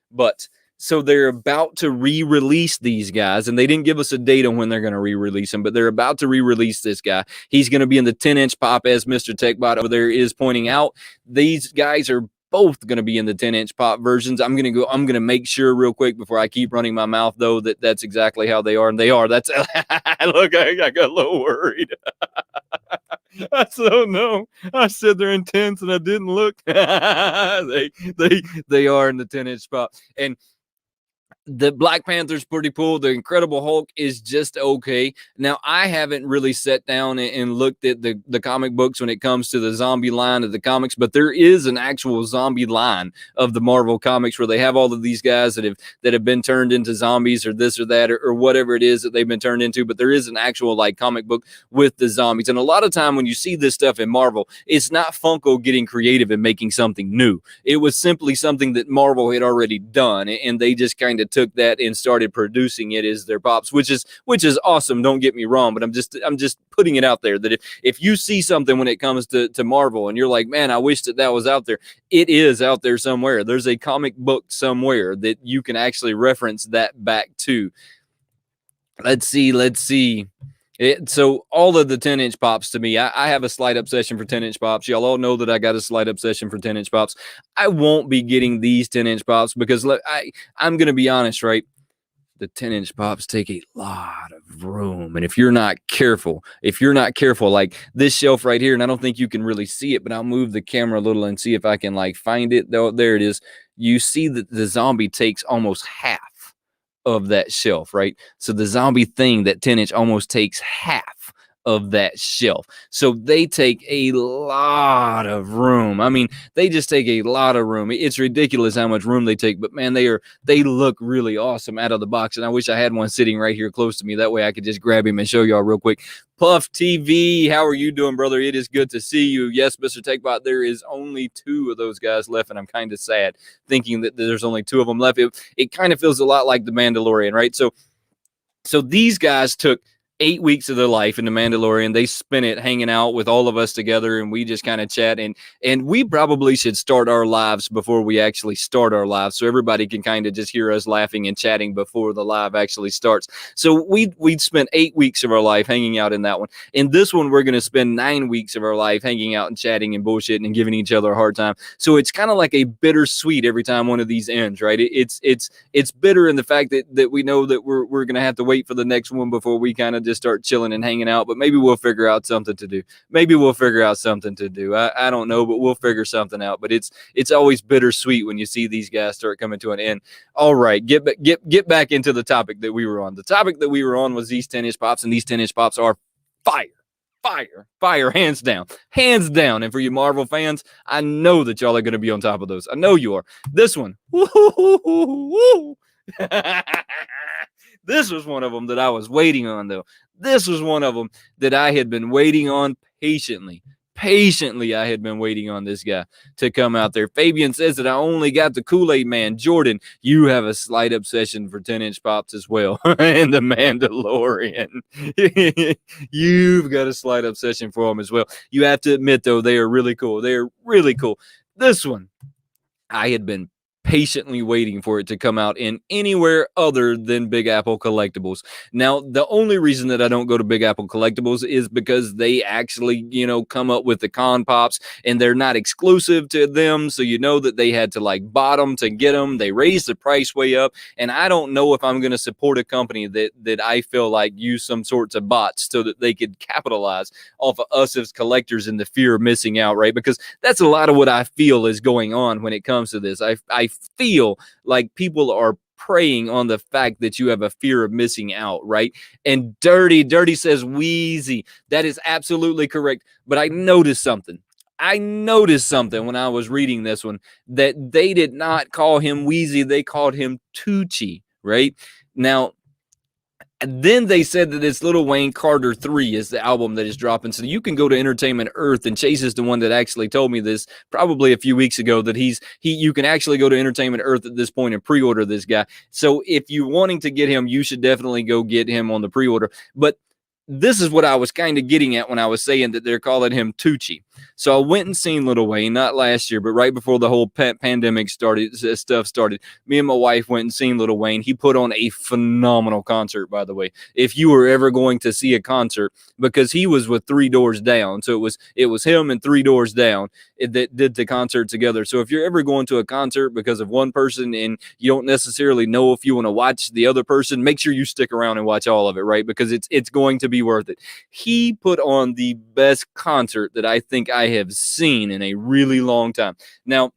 so they're about to re-release these guys, and they didn't give us a date on when they're going to re-release them, but they're about to re-release this guy. He's going to be in the 10-inch pop, as Mr. TecBot over there is pointing out. These guys are both going to be in the 10-inch pop versions. I'm going to make sure real quick before I keep running my mouth, though, that's exactly how they are, and they are. That's look, I got a little worried. I don't know. I said they're intense, and I didn't look. They are in the 10-inch pop, and The Black Panther's pretty cool. The Incredible Hulk is just okay. Now, I haven't really sat down and looked at the comic books when it comes to the zombie line of the comics, but there is an actual zombie line of the Marvel comics where they have all of these guys that have been turned into zombies or this or that or whatever it is that they've been turned into. But there is an actual like comic book with the zombies. And a lot of time when you see this stuff in Marvel, it's not Funko getting creative and making something new. It was simply something that Marvel had already done, and they just kind of took that and started producing it as their pops, which is awesome. Don't get me wrong, but I'm just putting it out there that if you see something when it comes to Marvel and you're like, man, I wish that was out there, it is out there somewhere. There's a comic book somewhere that you can actually reference that back to. Let's see. So all of the 10-inch pops to me, I have a slight obsession for 10-inch pops. Y'all all know that I got a slight obsession for 10-inch pops. I won't be getting these 10-inch pops because I'm going to be honest, right? The 10-inch pops take a lot of room. And if you're not careful, like this shelf right here, and I don't think you can really see it, but I'll move the camera a little and see if I can like find it. Though there it is. You see that the zombie takes almost half of that shelf, right? So the zombie thing, that 10-inch almost takes half of that shelf. So they take a lot of room. I mean, they just take a lot of room. It's ridiculous how much room they take, but man, they look really awesome out of the box. And I wish I had one sitting right here close to me. That way I could just grab him and show y'all real quick. Puff TV, how are you doing, brother? It is good to see you. Yes, Mr. TecBot, there is only 2 of those guys left, and I'm kind of sad thinking that there's only 2 of them left. It kind of feels a lot like The Mandalorian, right? So these guys took 8 weeks of their life in The Mandalorian. They spent it hanging out with all of us together, and we just kind of chat. And we probably should start our lives before we actually start our lives, so everybody can kind of just hear us laughing and chatting before the live actually starts. So we'd spent 8 weeks of our life hanging out in that one. In this one, we're going to spend 9 weeks of our life hanging out and chatting and bullshitting and giving each other a hard time. So it's kind of like a bittersweet every time one of these ends, right? It's bitter in the fact that we know that we're going to have to wait for the next one before we kind of just start chilling and hanging out, but maybe we'll figure out something to do. I don't know, but we'll figure something out. But it's always bittersweet when you see these guys start coming to an end. All right, get back into the topic that we were on. The topic that we were on was these 10-inch pops, and these 10-inch pops are fire, hands down. And for you Marvel fans, I know that y'all are going to be on top of those. I know you are. This one, woo. This was one of them that I was waiting on, though. This was one of them that I had been waiting on patiently. I had been waiting on this guy to come out there. Fabian says that I only got the Kool-Aid Man. Jordan, you have a slight obsession for 10-inch pops as well. And the Mandalorian. You've got a slight obsession for them as well. You have to admit, though, they are really cool. This one, I had been patiently waiting for it to come out in anywhere other than Big Apple Collectibles. Now, the only reason that I don't go to Big Apple Collectibles is because they actually, come up with the con pops, and they're not exclusive to them. So you know that they had to like bottom to get them. They raised the price way up, and I don't know if I'm going to support a company that I feel like use some sorts of bots so that they could capitalize off of us as collectors and the fear of missing out, right? Because that's a lot of what I feel is going on when it comes to this. I feel like people are preying on the fact that you have a fear of missing out, right? And Dirty says Wheezy. That is absolutely correct. But I noticed something when I was reading this one, that they did not call him Wheezy. They called him Tucci, right? Now, and then they said that it's Lil Wayne Carter 3 is the album that is dropping. So you can go to Entertainment Earth, and Chase is the one that actually told me this probably a few weeks ago, that you can actually go to Entertainment Earth at this point and pre-order this guy. So if you're wanting to get him, you should definitely go get him on the pre-order. But this is what I was kind of getting at when I was saying that they're calling him Tucci. So I went and seen Lil Wayne, not last year, but right before the whole pandemic started. Me and my wife went and seen Lil Wayne. He put on a phenomenal concert, by the way. If you were ever going to see a concert, because he was with Three Doors Down, so it was him and Three Doors Down that did the concert together. So if you're ever going to a concert because of one person and you don't necessarily know if you want to watch the other person, make sure you stick around and watch all of it, right? Because it's going to be worth it. He put on the best concert that I think I have seen in a really long time. Now,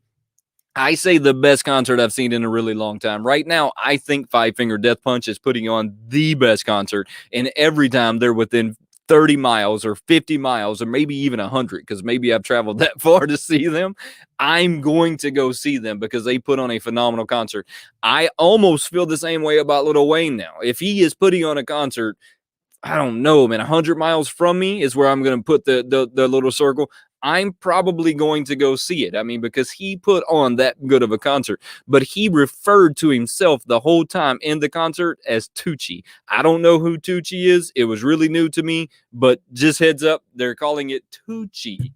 I say the best concert I've seen in a really long time. Right now, I think Five Finger Death Punch is putting on the best concert. And every time they're within 30 miles or 50 miles or maybe even 100, because maybe I've traveled that far to see them, I'm going to go see them because they put on a phenomenal concert. I almost feel the same way about Lil Wayne now. If he is putting on a concert, I don't know, man, 100 miles from me is where I'm going to put the little circle. I'm probably going to go see it. I mean, because he put on that good of a concert, but he referred to himself the whole time in the concert as Tucci. I don't know who Tucci is. It was really new to me, but just heads up, they're calling it Tucci.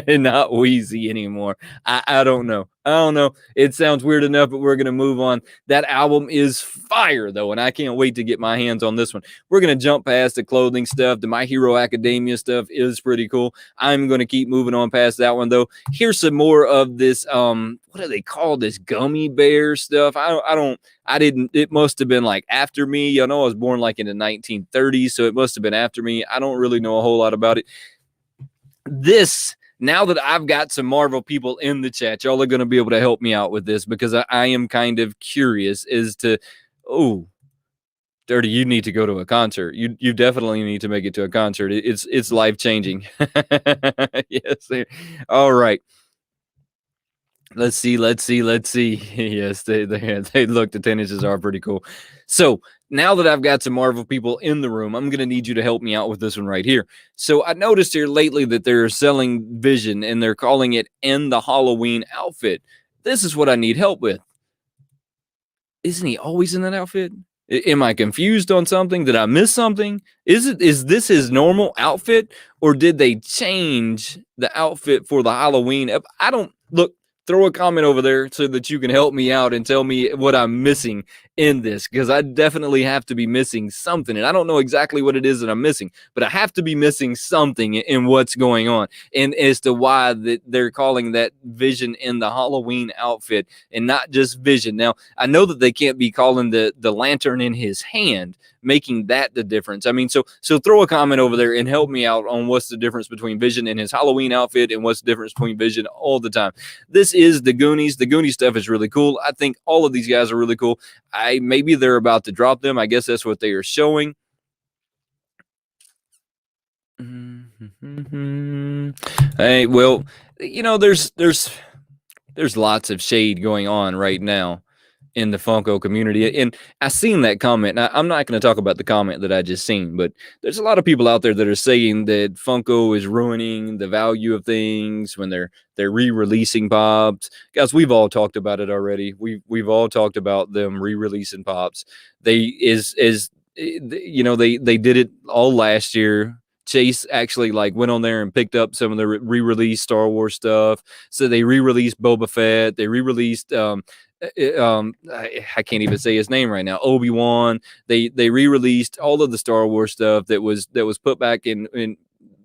Not Wheezy anymore. I don't know. I don't know. It sounds weird enough, but we're going to move on. That album is fire, though, and I can't wait to get my hands on this one. We're going to jump past the clothing stuff. The My Hero Academia stuff is pretty cool. I'm going to keep moving on past that one, though. Here's some more of this, what do they call this, gummy bear stuff? I didn't, it must have been like after me. You know, I was born like in the 1930s, so it must have been after me. I don't really know a whole lot about it. This, now that I've got some Marvel people in the chat, y'all are going to be able to help me out with this because I am kind of curious as to, oh, Dirty, you need to go to a concert. You definitely need to make it to a concert. It's life changing. Yes. All right. Let's see. Yes, they look, the 10 inches are pretty cool. So now that I've got some Marvel people in the room, I'm gonna need you to help me out with this one right here. So I noticed here lately that they're selling Vision and they're calling it in the Halloween outfit. This is what I need help with. Isn't he always in that outfit? Am I confused on something? Did I miss something? Is this his normal outfit, or did they change the outfit for the Halloween? I don't look. Throw a comment over there so that you can help me out and tell me what I'm missing in this, because I definitely have to be missing something, and I don't know exactly what it is that I'm missing, but I have to be missing something in what's going on, and as to why that they're calling that Vision in the Halloween outfit and not just Vision. Now, I know that they can't be calling the lantern in his hand, making that the difference. I mean, so throw a comment over there and help me out on what's the difference between Vision and his Halloween outfit and what's the difference between Vision all the time. This is the Goonies. The Goonies stuff is really cool. I think all of these guys are really cool. Maybe they're about to drop them. I guess that's what they are showing. Hey, well, you know, there's lots of shade going on right now in the Funko community. And I seen that comment. Now, I'm not going to talk about the comment that I just seen, but there's a lot of people out there that are saying that Funko is ruining the value of things when they're re-releasing pops. Guys, we've all talked about it already. We've all talked about them re-releasing pops. They you know, they did it all last year. Chase actually like went on there and picked up some of the re-released Star Wars stuff. So they re-released Boba Fett. They re-released I can't even say his name right now. Obi-Wan. They re-released all of the Star Wars stuff that was put back in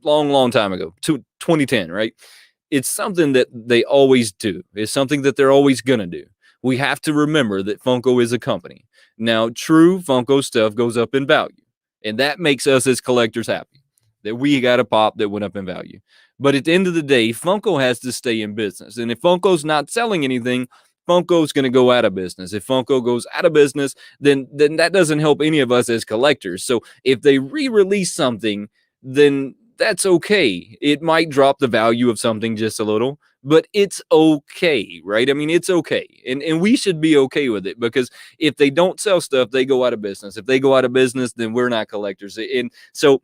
long time ago, to 2010, right? It's something that they always do. It's something that they're always gonna do. We have to remember that Funko is a company. Now, true, Funko stuff goes up in value, and that makes us as collectors happy that we got a pop that went up in value. But at the end of the day, Funko has to stay in business, and if Funko's not selling anything, Funko's going to go out of business. If Funko goes out of business, then that doesn't help any of us as collectors. So if they re-release something, then that's okay. It might drop the value of something just a little, but it's okay, right? I mean, it's okay. And we should be okay with it, because if they don't sell stuff, they go out of business. If they go out of business, then we're not collectors. And so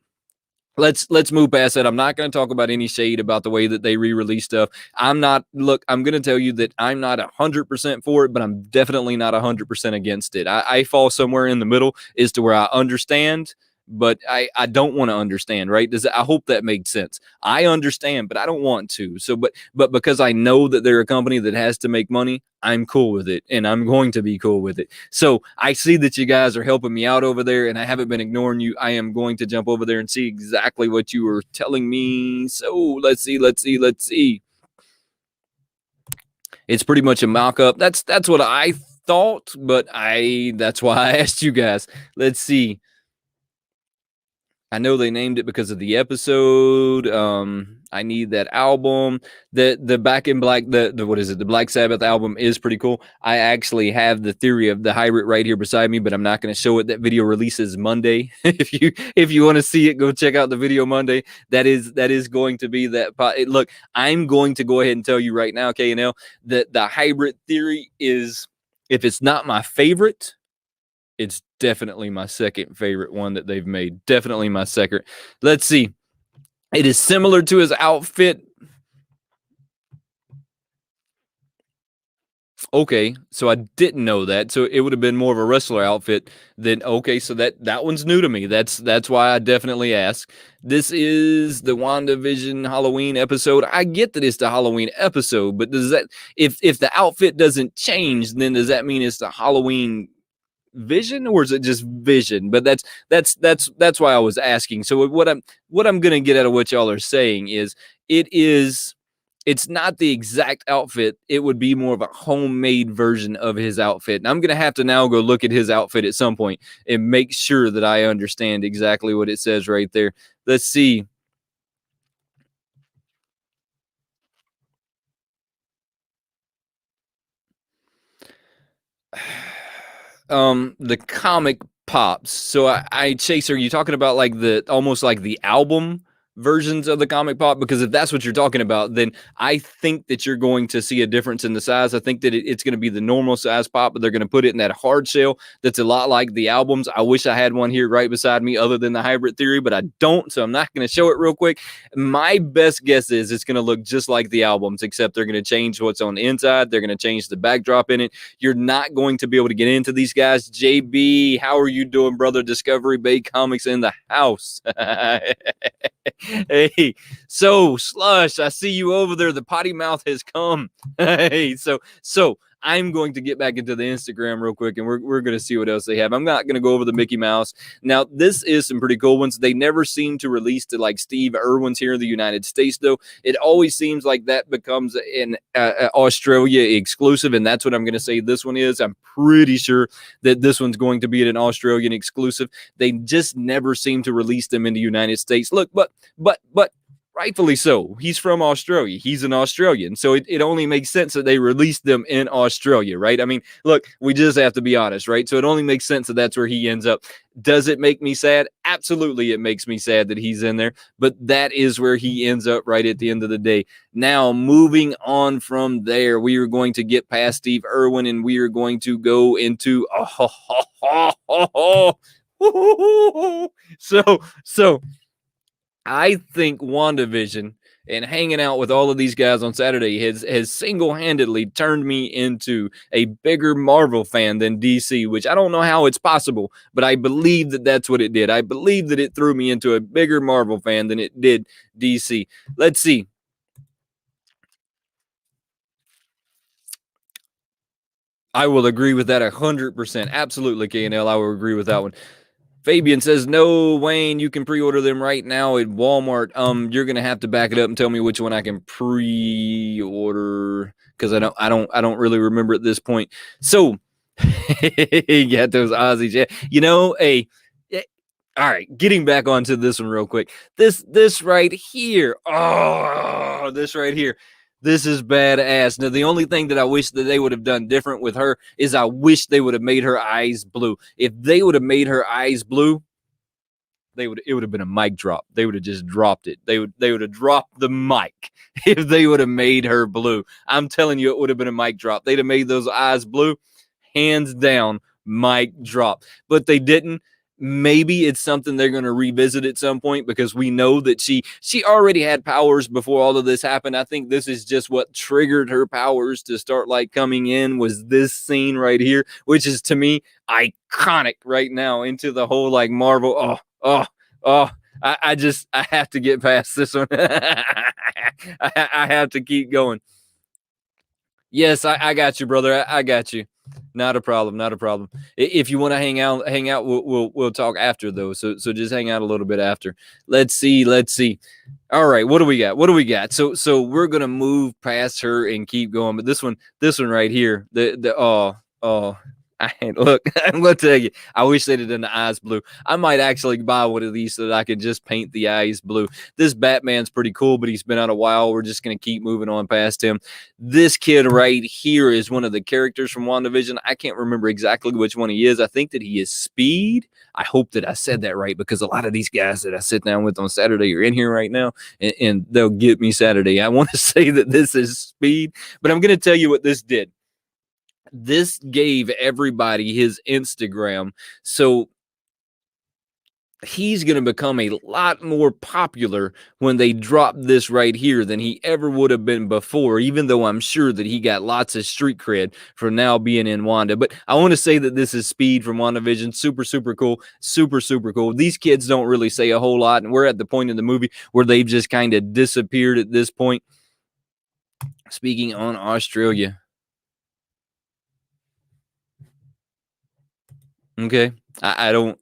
let's move past that. I'm not going to talk about any shade about the way that they re-release stuff. I'm going to tell you that I'm not 100% for it, but I'm definitely not 100% against it. I fall somewhere in the middle as to where I understand, but I don't want to understand, right? I hope that makes sense. I understand, but I don't want to. So, but because I know that they're a company that has to make money, I'm cool with it, and I'm going to be cool with it. So I see that you guys are helping me out over there, and I haven't been ignoring you. I am going to jump over there and see exactly what you were telling me. So let's see. It's pretty much a mock-up. That's what I thought, but that's why I asked you guys. Let's see. I know they named it because of the episode. I need that album. The Back in Black, the what is it? The Black Sabbath album is pretty cool. I actually have the Theory of the Hybrid right here beside me, but I'm not going to show it. That video releases Monday. if you want to see it, go check out the video Monday. That is going to be that. Look, I'm going to go ahead and tell you right now, KNL, that the Hybrid Theory is, if it's not my favorite, it's definitely my second favorite one that they've made. Definitely my second. Let's see. It is similar to his outfit. Okay, so I didn't know that. So it would have been more of a wrestler outfit than okay. So that one's new to me. That's why I definitely ask. This is the WandaVision Halloween episode. I get that it's the Halloween episode, but does that, if the outfit doesn't change, then does that mean it's the Halloween Vision, or is it just Vision? But that's why I was asking. So what I'm gonna get out of what y'all are saying is it's not the exact outfit. It would be more of a homemade version of his outfit. And I'm gonna have to now go look at his outfit at some point and make sure that I understand exactly what it says right there. Let's see. The comic pops. So I Chase, are you talking about like the almost like the album versions of the comic pop? Because if that's what you're talking about, then I think that you're going to see a difference in the size. I think that it's going to be the normal size pop, but they're going to put it in that hard shell that's a lot like the albums. I wish I had one here right beside me other than the Hybrid Theory, but I don't, so I'm not going to show it real quick. My best guess is it's going to look just like the albums, except they're going to change what's on the inside. They're going to change the backdrop in it. You're not going to be able to get into these guys. JB, how are you doing, brother? Discovery Bay Comics in the house. Hey, so Slush, I see you over there. The potty mouth has come. Hey, so I'm going to get back into the Instagram real quick, and we're going to see what else they have. I'm not going to go over the Mickey Mouse. Now, this is some pretty cool ones. They never seem to release to like Steve Irwin's here in the United States, though. It always seems like that becomes an Australia exclusive, and that's what I'm going to say this one is. I'm pretty sure that this one's going to be an Australian exclusive. They just never seem to release them in the United States. Look, but rightfully so. He's from Australia. He's an Australian. So it only makes sense that they released them in Australia, right? I mean, look, we just have to be honest, right? So it only makes sense that that's where he ends up. Does it make me sad? Absolutely, it makes me sad that he's in there. But that is where he ends up right at the end of the day. Now, moving on from there, we are going to get past Steve Irwin, and we are going to go into so I think WandaVision and hanging out with all of these guys on Saturday has single-handedly turned me into a bigger Marvel fan than DC, which I don't know how it's possible, but I believe that that's what it did. I believe that it threw me into a bigger Marvel fan than it did DC. Let's see. I will agree with that 100%. Absolutely, KNL. I will agree with that one. Fabian says, no, Wayne, you can pre-order them right now at Walmart. You're gonna have to back it up and tell me which one I can pre-order, because I don't really remember at this point. So you got those Aussies. Yeah. You know, all right, getting back onto this one real quick. This right here. Oh, this right here. This is badass. Now, the only thing that I wish that they would have done different with her is I wish they would have made her eyes blue. If they would have made her eyes blue, it would have been a mic drop. They would have just dropped it. They would have dropped the mic if they would have made her blue. I'm telling you, it would have been a mic drop. They'd have made those eyes blue, hands down, mic drop. But they didn't. Maybe it's something they're going to revisit at some point, because we know that she already had powers before all of this happened. I think this is just what triggered her powers to start like coming in, was this scene right here, which is to me iconic right now into the whole like Marvel. I have to get past this one. I have to keep going. Yes, I got you, brother. I got you. Not a problem. Not a problem. If you want to hang out, we'll talk after though. So just hang out a little bit after. Let's see. All right, what do we got? So we're gonna move past her and keep going. But this one right here, Look, I'm gonna tell you, I wish they'd have done the eyes blue. I might actually buy one of these so that I could just paint the eyes blue. This Batman's pretty cool, but he's been out a while. We're just gonna keep moving on past him. This kid right here is one of the characters from WandaVision. I can't remember exactly which one he is. I think that he is Speed. I hope that I said that right, because a lot of these guys that I sit down with on Saturday are in here right now, and they'll get me Saturday. I want to say that this is Speed, but I'm gonna tell you what this did. This gave everybody his Instagram. So he's going to become a lot more popular when they drop this right here than he ever would have been before, even though I'm sure that he got lots of street cred for now being in Wanda. But I want to say that this is Speed from WandaVision. Super, super cool. Super, super cool. These kids don't really say a whole lot, and we're at the point in the movie where they've just kind of disappeared at this point. Speaking on Australia. Okay. I don't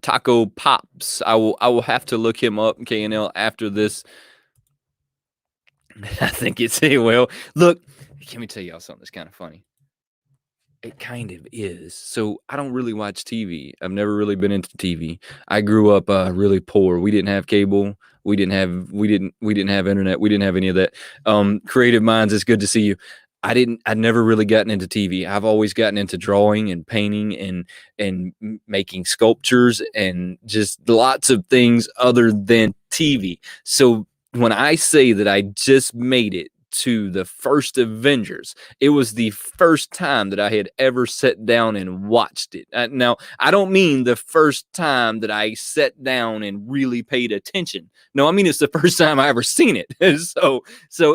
Taco Pops. I will have to look him up, KNL, after this. I think it's well. Look, let me tell y'all something that's kind of funny. It kind of is. So I don't really watch TV. I've never really been into TV. I grew up really poor. We didn't have cable. We didn't have internet. We didn't have any of that. Creative minds, it's good to see you. I'd never really gotten into TV. I've always gotten into drawing and painting and making sculptures and just lots of things other than TV. So when I say that I just made it to the first Avengers, it was the first time that I had ever sat down and watched it. Now, I don't mean the first time that I sat down and really paid attention. No, I mean it's the first time I ever seen it. So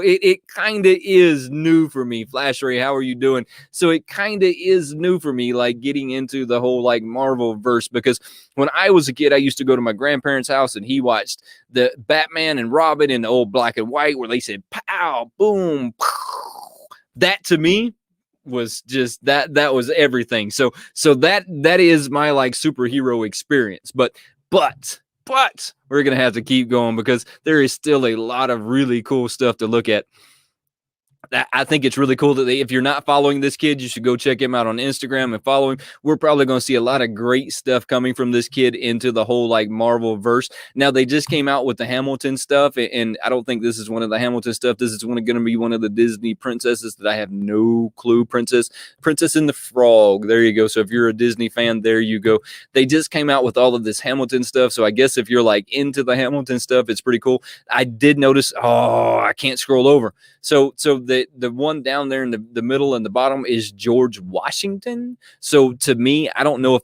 it kind of is new for me. Flash Ray, how are you doing? So it kind of is new for me, like getting into the whole like Marvel verse, because when I was a kid, I used to go to my grandparents' house and he watched the Batman and Robin in the old black and white where they said pow, boom, pow. That to me was just that was everything. So that is my like superhero experience. But we're gonna have to keep going because there is still a lot of really cool stuff to look at. I think it's really cool that if you're not following this kid, you should go check him out on Instagram and follow him. We're probably going to see a lot of great stuff coming from this kid into the whole like Marvel verse. Now they just came out with the Hamilton stuff, and I don't think this is one of the Hamilton stuff. This is going to be one of the Disney princesses that I have no clue. Princess and the Frog. There you go. So if you're a Disney fan, there you go. They just came out with all of this Hamilton stuff. So I guess if you're like into the Hamilton stuff, it's pretty cool. I did notice, I can't scroll over. So the one down there in the middle and the bottom is George Washington. So to me, I don't know if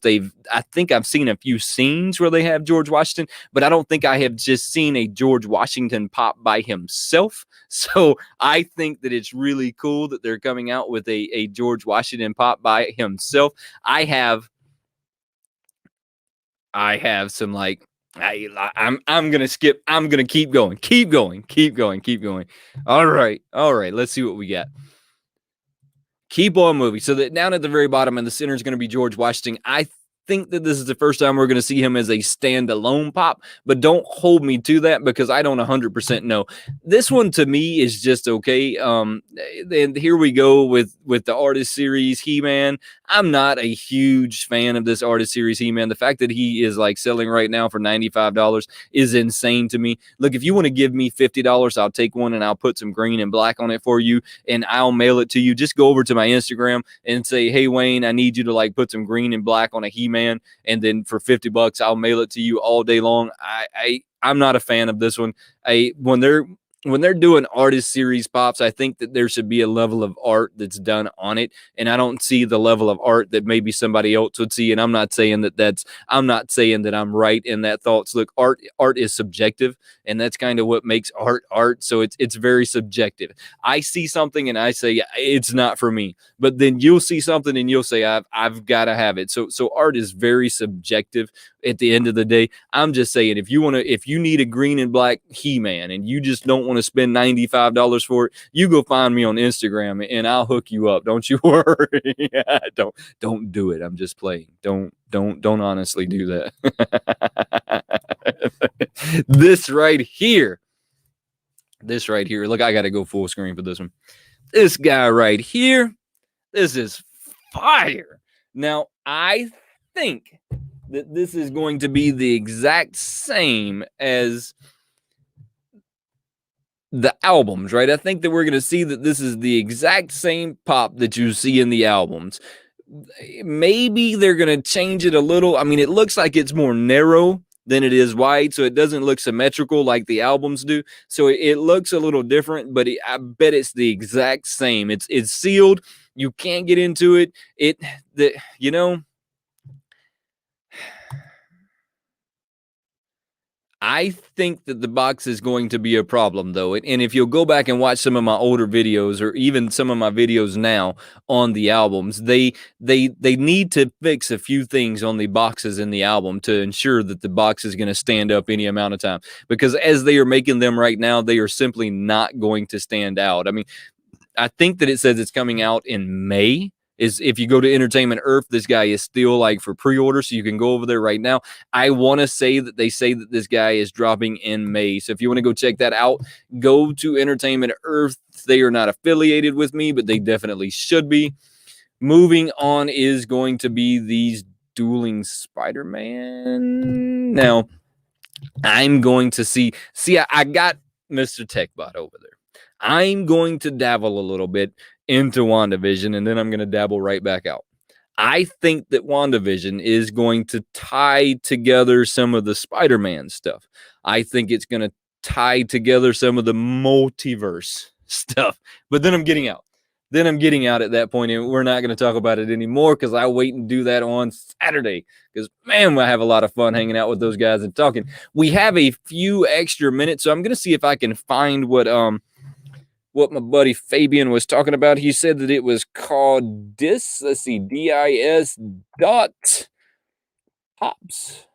I think I've seen a few scenes where they have George Washington, but I don't think I have just seen a George Washington pop by himself. So I think that it's really cool that they're coming out with a George Washington pop by himself. I have some like, I'm gonna skip. I'm gonna keep going. All right. Let's see what we got. Keep on moving. So that down at the very bottom in the center is going to be George Washington. I think that this is the first time we're going to see him as a standalone pop, but don't hold me to that because I don't 100% know. This one to me is just okay. And here we go with the artist series He-Man. I'm not a huge fan of this artist series He-Man. The fact that he is like selling right now for $95 is insane to me. Look, if you want to give me $50, I'll take one and I'll put some green and black on it for you and I'll mail it to you. Just go over to my Instagram and say, hey Wayne, I need you to like put some green and black on a He-Man. And then for $50, I'll mail it to you all day long. I'm not a fan of this one. When they're doing artist series pops, I think that there should be a level of art that's done on it. And I don't see the level of art that maybe somebody else would see. And I'm not saying that I'm right in that thoughts. Look, art is subjective, and that's kind of what makes art. So it's very subjective. I see something and I say it's not for me, but then you'll see something and you'll say I've got to have it. So art is very subjective. At the end of the day, I'm just saying if you need a green and black He-Man and you just don't want to spend $95 for it, you go find me on Instagram and I'll hook you up. Don't you worry. Don't do it. I'm just playing. Don't honestly do that. This right here. Look, I got to go full screen for this one. This guy right here. This is fire. Now, I think that this is going to be the exact same as the albums, right? I think that we're going to see that this is the exact same pop that you see in the albums. Maybe they're going to change it a little. I mean, it looks like it's more narrow than it is wide, so it doesn't look symmetrical like the albums do. So it looks a little different, but I bet it's the exact same. It's sealed. You can't get into it. I think that the box is going to be a problem, though. And if you'll go back and watch some of my older videos, or even some of my videos now on the albums, they need to fix a few things on the boxes in the album to ensure that the box is going to stand up any amount of time. Because as they are making them right now, they are simply not going to stand out. I mean, I think that it says it's coming out in May. Is if you go to Entertainment Earth, this guy is still like for pre-order, so you can go over there right now. I want to say that they say that this guy is dropping in May. So if you want to go check that out, go to Entertainment Earth. They are not affiliated with me, but they definitely should be. Moving on is going to be these dueling Spider-Man. Now, I'm going to see I got Mr. TecBot over there. I'm going to dabble a little bit into WandaVision, and then I'm going to dabble right back out. I think that WandaVision is going to tie together some of the Spider-Man stuff. I think it's going to tie together some of the multiverse stuff. But then I'm getting out. At that point, and we're not going to talk about it anymore because I wait and do that on Saturday. Because, man, I have a lot of fun hanging out with those guys and talking. We have a few extra minutes, so I'm going to see if I can find what my buddy Fabian was talking about. He said that it was called DIS. Let's see, DIS dot pops.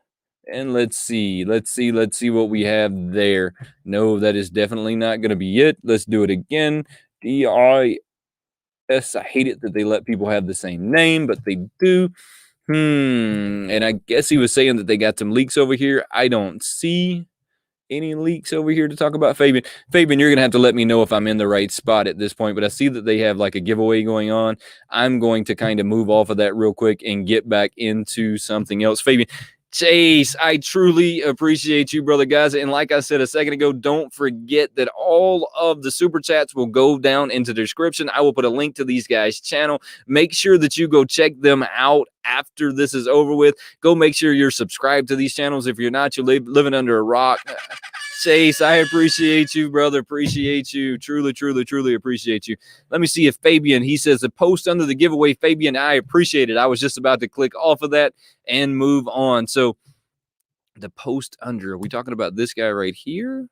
And let's see what we have there. No, that is definitely not going to be it. Let's do it again. DIS. I hate it that they let people have the same name, but they do. And I guess he was saying that they got some leaks over here. I don't see any leaks over here to talk about. Fabian, you're going to have to let me know if I'm in the right spot at this point, but I see that they have like a giveaway going on. I'm going to kind of move off of that real quick and get back into something else. Fabian, Chase, I truly appreciate you, brother, guys. And like I said a second ago, don't forget that all of the super chats will go down into the description. I will put a link to these guys' channel. Make sure that you go check them out after this is over with. Go make sure you're subscribed to these channels. If you're not, you're living under a rock. Chase, I appreciate you, brother. Appreciate you. Truly, truly, truly appreciate you. Let me see if Fabian, he says the post under the giveaway. Fabian, I appreciate it. I was just about to click off of that and move on. So the post under, are we talking about this guy right here?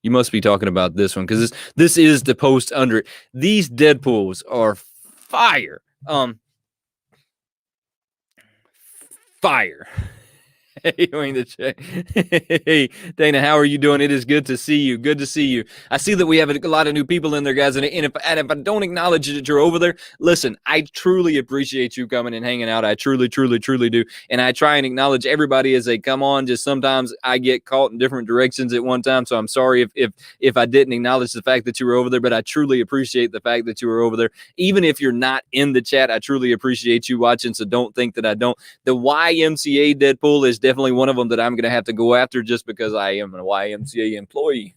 You must be talking about this one because this is the post under it. These Deadpools are fire. Fire. Hey, Wayne the check. Hey, Dana, how are you doing? It is good to see you. Good to see you. I see that we have a lot of new people in there, guys. And if I don't acknowledge that you're over there, listen, I truly appreciate you coming and hanging out. I truly, truly, truly do. And I try and acknowledge everybody as they come on. Just sometimes I get caught in different directions at one time. So I'm sorry if I didn't acknowledge the fact that you were over there, but I truly appreciate the fact that you were over there. Even if you're not in the chat, I truly appreciate you watching. So don't think that I don't. The YMCA Deadpool is definitely one of them that I'm going to have to go after just because I am a YMCA employee.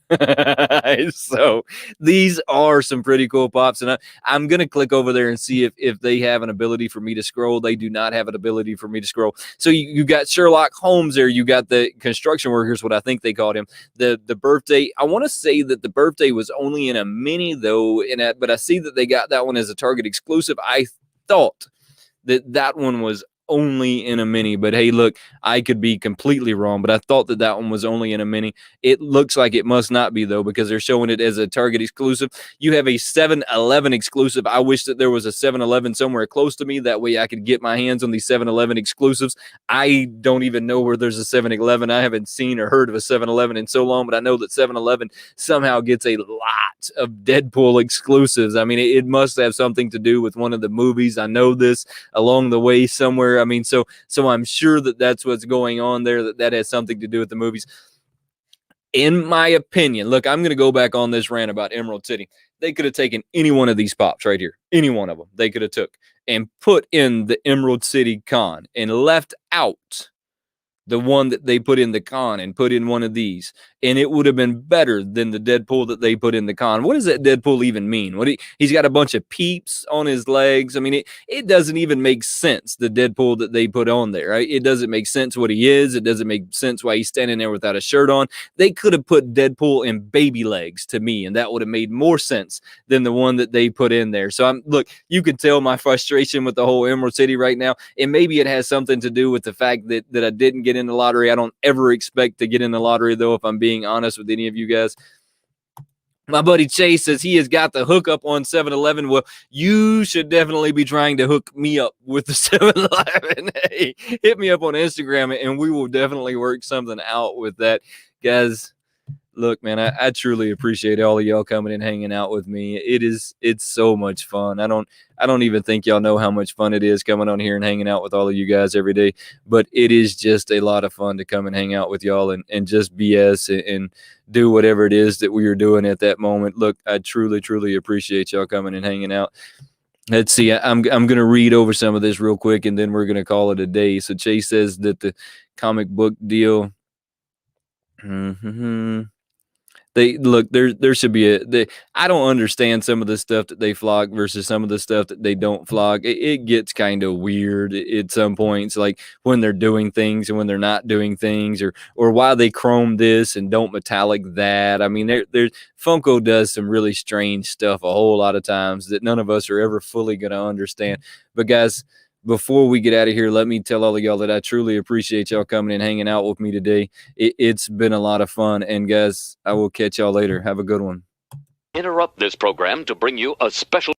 So these are some pretty cool pops. And I'm going to click over there and see if they have an ability for me to scroll. They do not have an ability for me to scroll. So you got Sherlock Holmes there. You got the construction workers, what I think they called him. The birthday. I want to say that the birthday was only in a mini though, but I see that they got that one as a Target exclusive. I thought that one was only in a mini, but hey, look, I could be completely wrong, but I thought that one was only in a mini. It looks like it must not be though, because they're showing it as a Target exclusive. You have a 7-Eleven exclusive. I wish that there was a 7-Eleven somewhere close to me. That way I could get my hands on these 7-Eleven exclusives. I don't even know where there's a 7-Eleven. I haven't seen or heard of a 7-Eleven in so long, but I know that 7-Eleven somehow gets a lot of Deadpool exclusives. I mean, it must have something to do with one of the movies. I know this along the way somewhere. I mean, so I'm sure that that's what's going on there, that has something to do with the movies. In my opinion, look, I'm going to go back on this rant about Emerald City. They could have taken any one of these pops right here, any one of them they could have took and put in the Emerald City con and left out the one that they put in the con and put in one of these, and it would have been better than the Deadpool that they put in the con. What does that Deadpool even mean? He's got a bunch of peeps on his legs. I mean, it doesn't even make sense, the Deadpool that they put on there, right? It doesn't make sense what he is. It doesn't make sense why he's standing there without a shirt on. They could have put Deadpool in baby legs to me, and that would have made more sense than the one that they put in there. So look, you can tell my frustration with the whole Emerald City right now, and maybe it has something to do with the fact that I didn't get in the lottery. I don't ever expect to get in the lottery, though, if I'm being honest with any of you guys. My buddy Chase says he has got the hookup on 7-Eleven. Well, you should definitely be trying to hook me up with the 7-Eleven. Hey, hit me up on Instagram, and we will definitely work something out with that. Guys, look, man, I truly appreciate all of y'all coming and hanging out with me. It's so much fun. I don't even think y'all know how much fun it is coming on here and hanging out with all of you guys every day, but it is just a lot of fun to come and hang out with y'all and just BS and do whatever it is that we are doing at that moment. Look, I truly appreciate y'all coming and hanging out. Let's see. I'm going to read over some of this real quick, and then we're going to call it a day. So Chase says that the comic book deal, they look, there should be I don't understand some of the stuff that they flog versus some of the stuff that they don't flog. It gets kind of weird at some points, like when they're doing things and when they're not doing things, or why they chrome this and don't metallic that. I mean, there's Funko does some really strange stuff a whole lot of times that none of us are ever fully going to understand. But guys, before we get out of here, let me tell all of y'all that I truly appreciate y'all coming and hanging out with me today. It's been a lot of fun. And guys, I will catch y'all later. Have a good one. Interrupt this program to bring you a special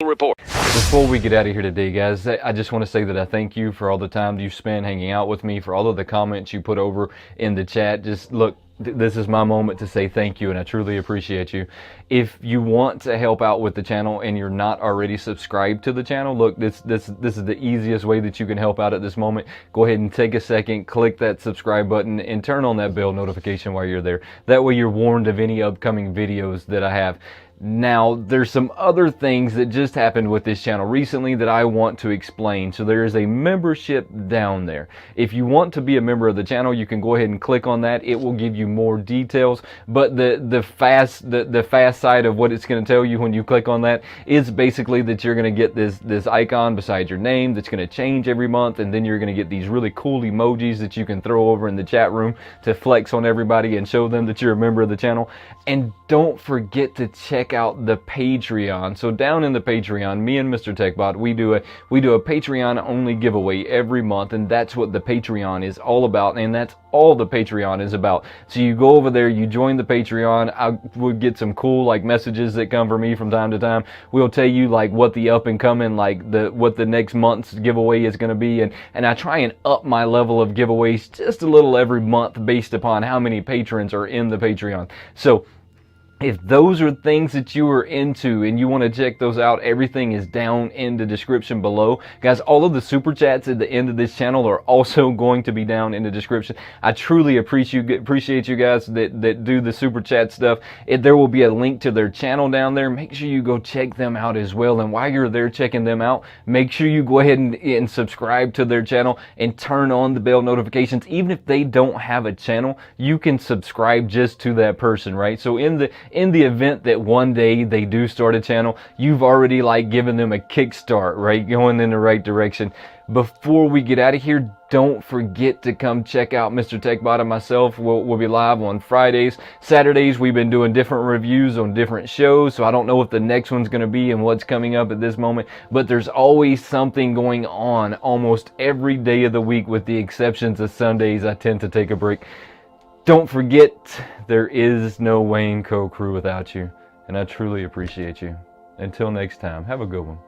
report. Before we get out of here today, guys, I just want to say that I thank you for all the time you spend hanging out with me, for all of the comments you put over in the chat. Just look, this is my moment to say thank you, and I truly appreciate you. If you want to help out with the channel and you're not already subscribed to the channel, look, this is the easiest way that you can help out at this moment. Go ahead and take a second, click that subscribe button, and turn on that bell notification while you're there. That way you're warned of any upcoming videos that I have. Now, there's some other things that just happened with this channel recently that I want to explain. So there is a membership down there. If you want to be a member of the channel, you can go ahead and click on that. It will give you more details. But the fast side of what it's going to tell you when you click on that is basically that you're going to get this icon beside your name that's going to change every month, and then you're going to get these really cool emojis that you can throw over in the chat room to flex on everybody and show them that you're a member of the channel. And don't forget to check out the Patreon. So down in the Patreon, me and Mr. TecBot, we do a Patreon only giveaway every month, and that's what the Patreon is all about, and that's all the Patreon is about. So you go over there, you join the Patreon. I would get some cool like messages that come from me from time to time. We'll tell you like what the up and coming, like what the next month's giveaway is going to be, and I try and up my level of giveaways just a little every month based upon how many patrons are in the Patreon. So if those are things that you are into and you want to check those out, everything is down in the description below. Guys, all of the super chats at the end of this channel are also going to be down in the description. I truly appreciate you guys that do the super chat stuff. There will be a link to their channel down there. Make sure you go check them out as well. And while you're there checking them out, make sure you go ahead and subscribe to their channel and turn on the bell notifications. Even if they don't have a channel, you can subscribe just to that person, right? So in the event that one day they do start a channel, you've already like given them a kickstart, right? Going in the right direction. Before we get out of here, don't forget to come check out Mr. TecBot and myself. We'll be live on Fridays. Saturdays, we've been doing different reviews on different shows, so I don't know what the next one's going to be and what's coming up at this moment, but there's always something going on almost every day of the week, with the exceptions of Sundays. I tend to take a break. Don't forget, there is no Wayneko crew without you, and I truly appreciate you. Until next time, have a good one.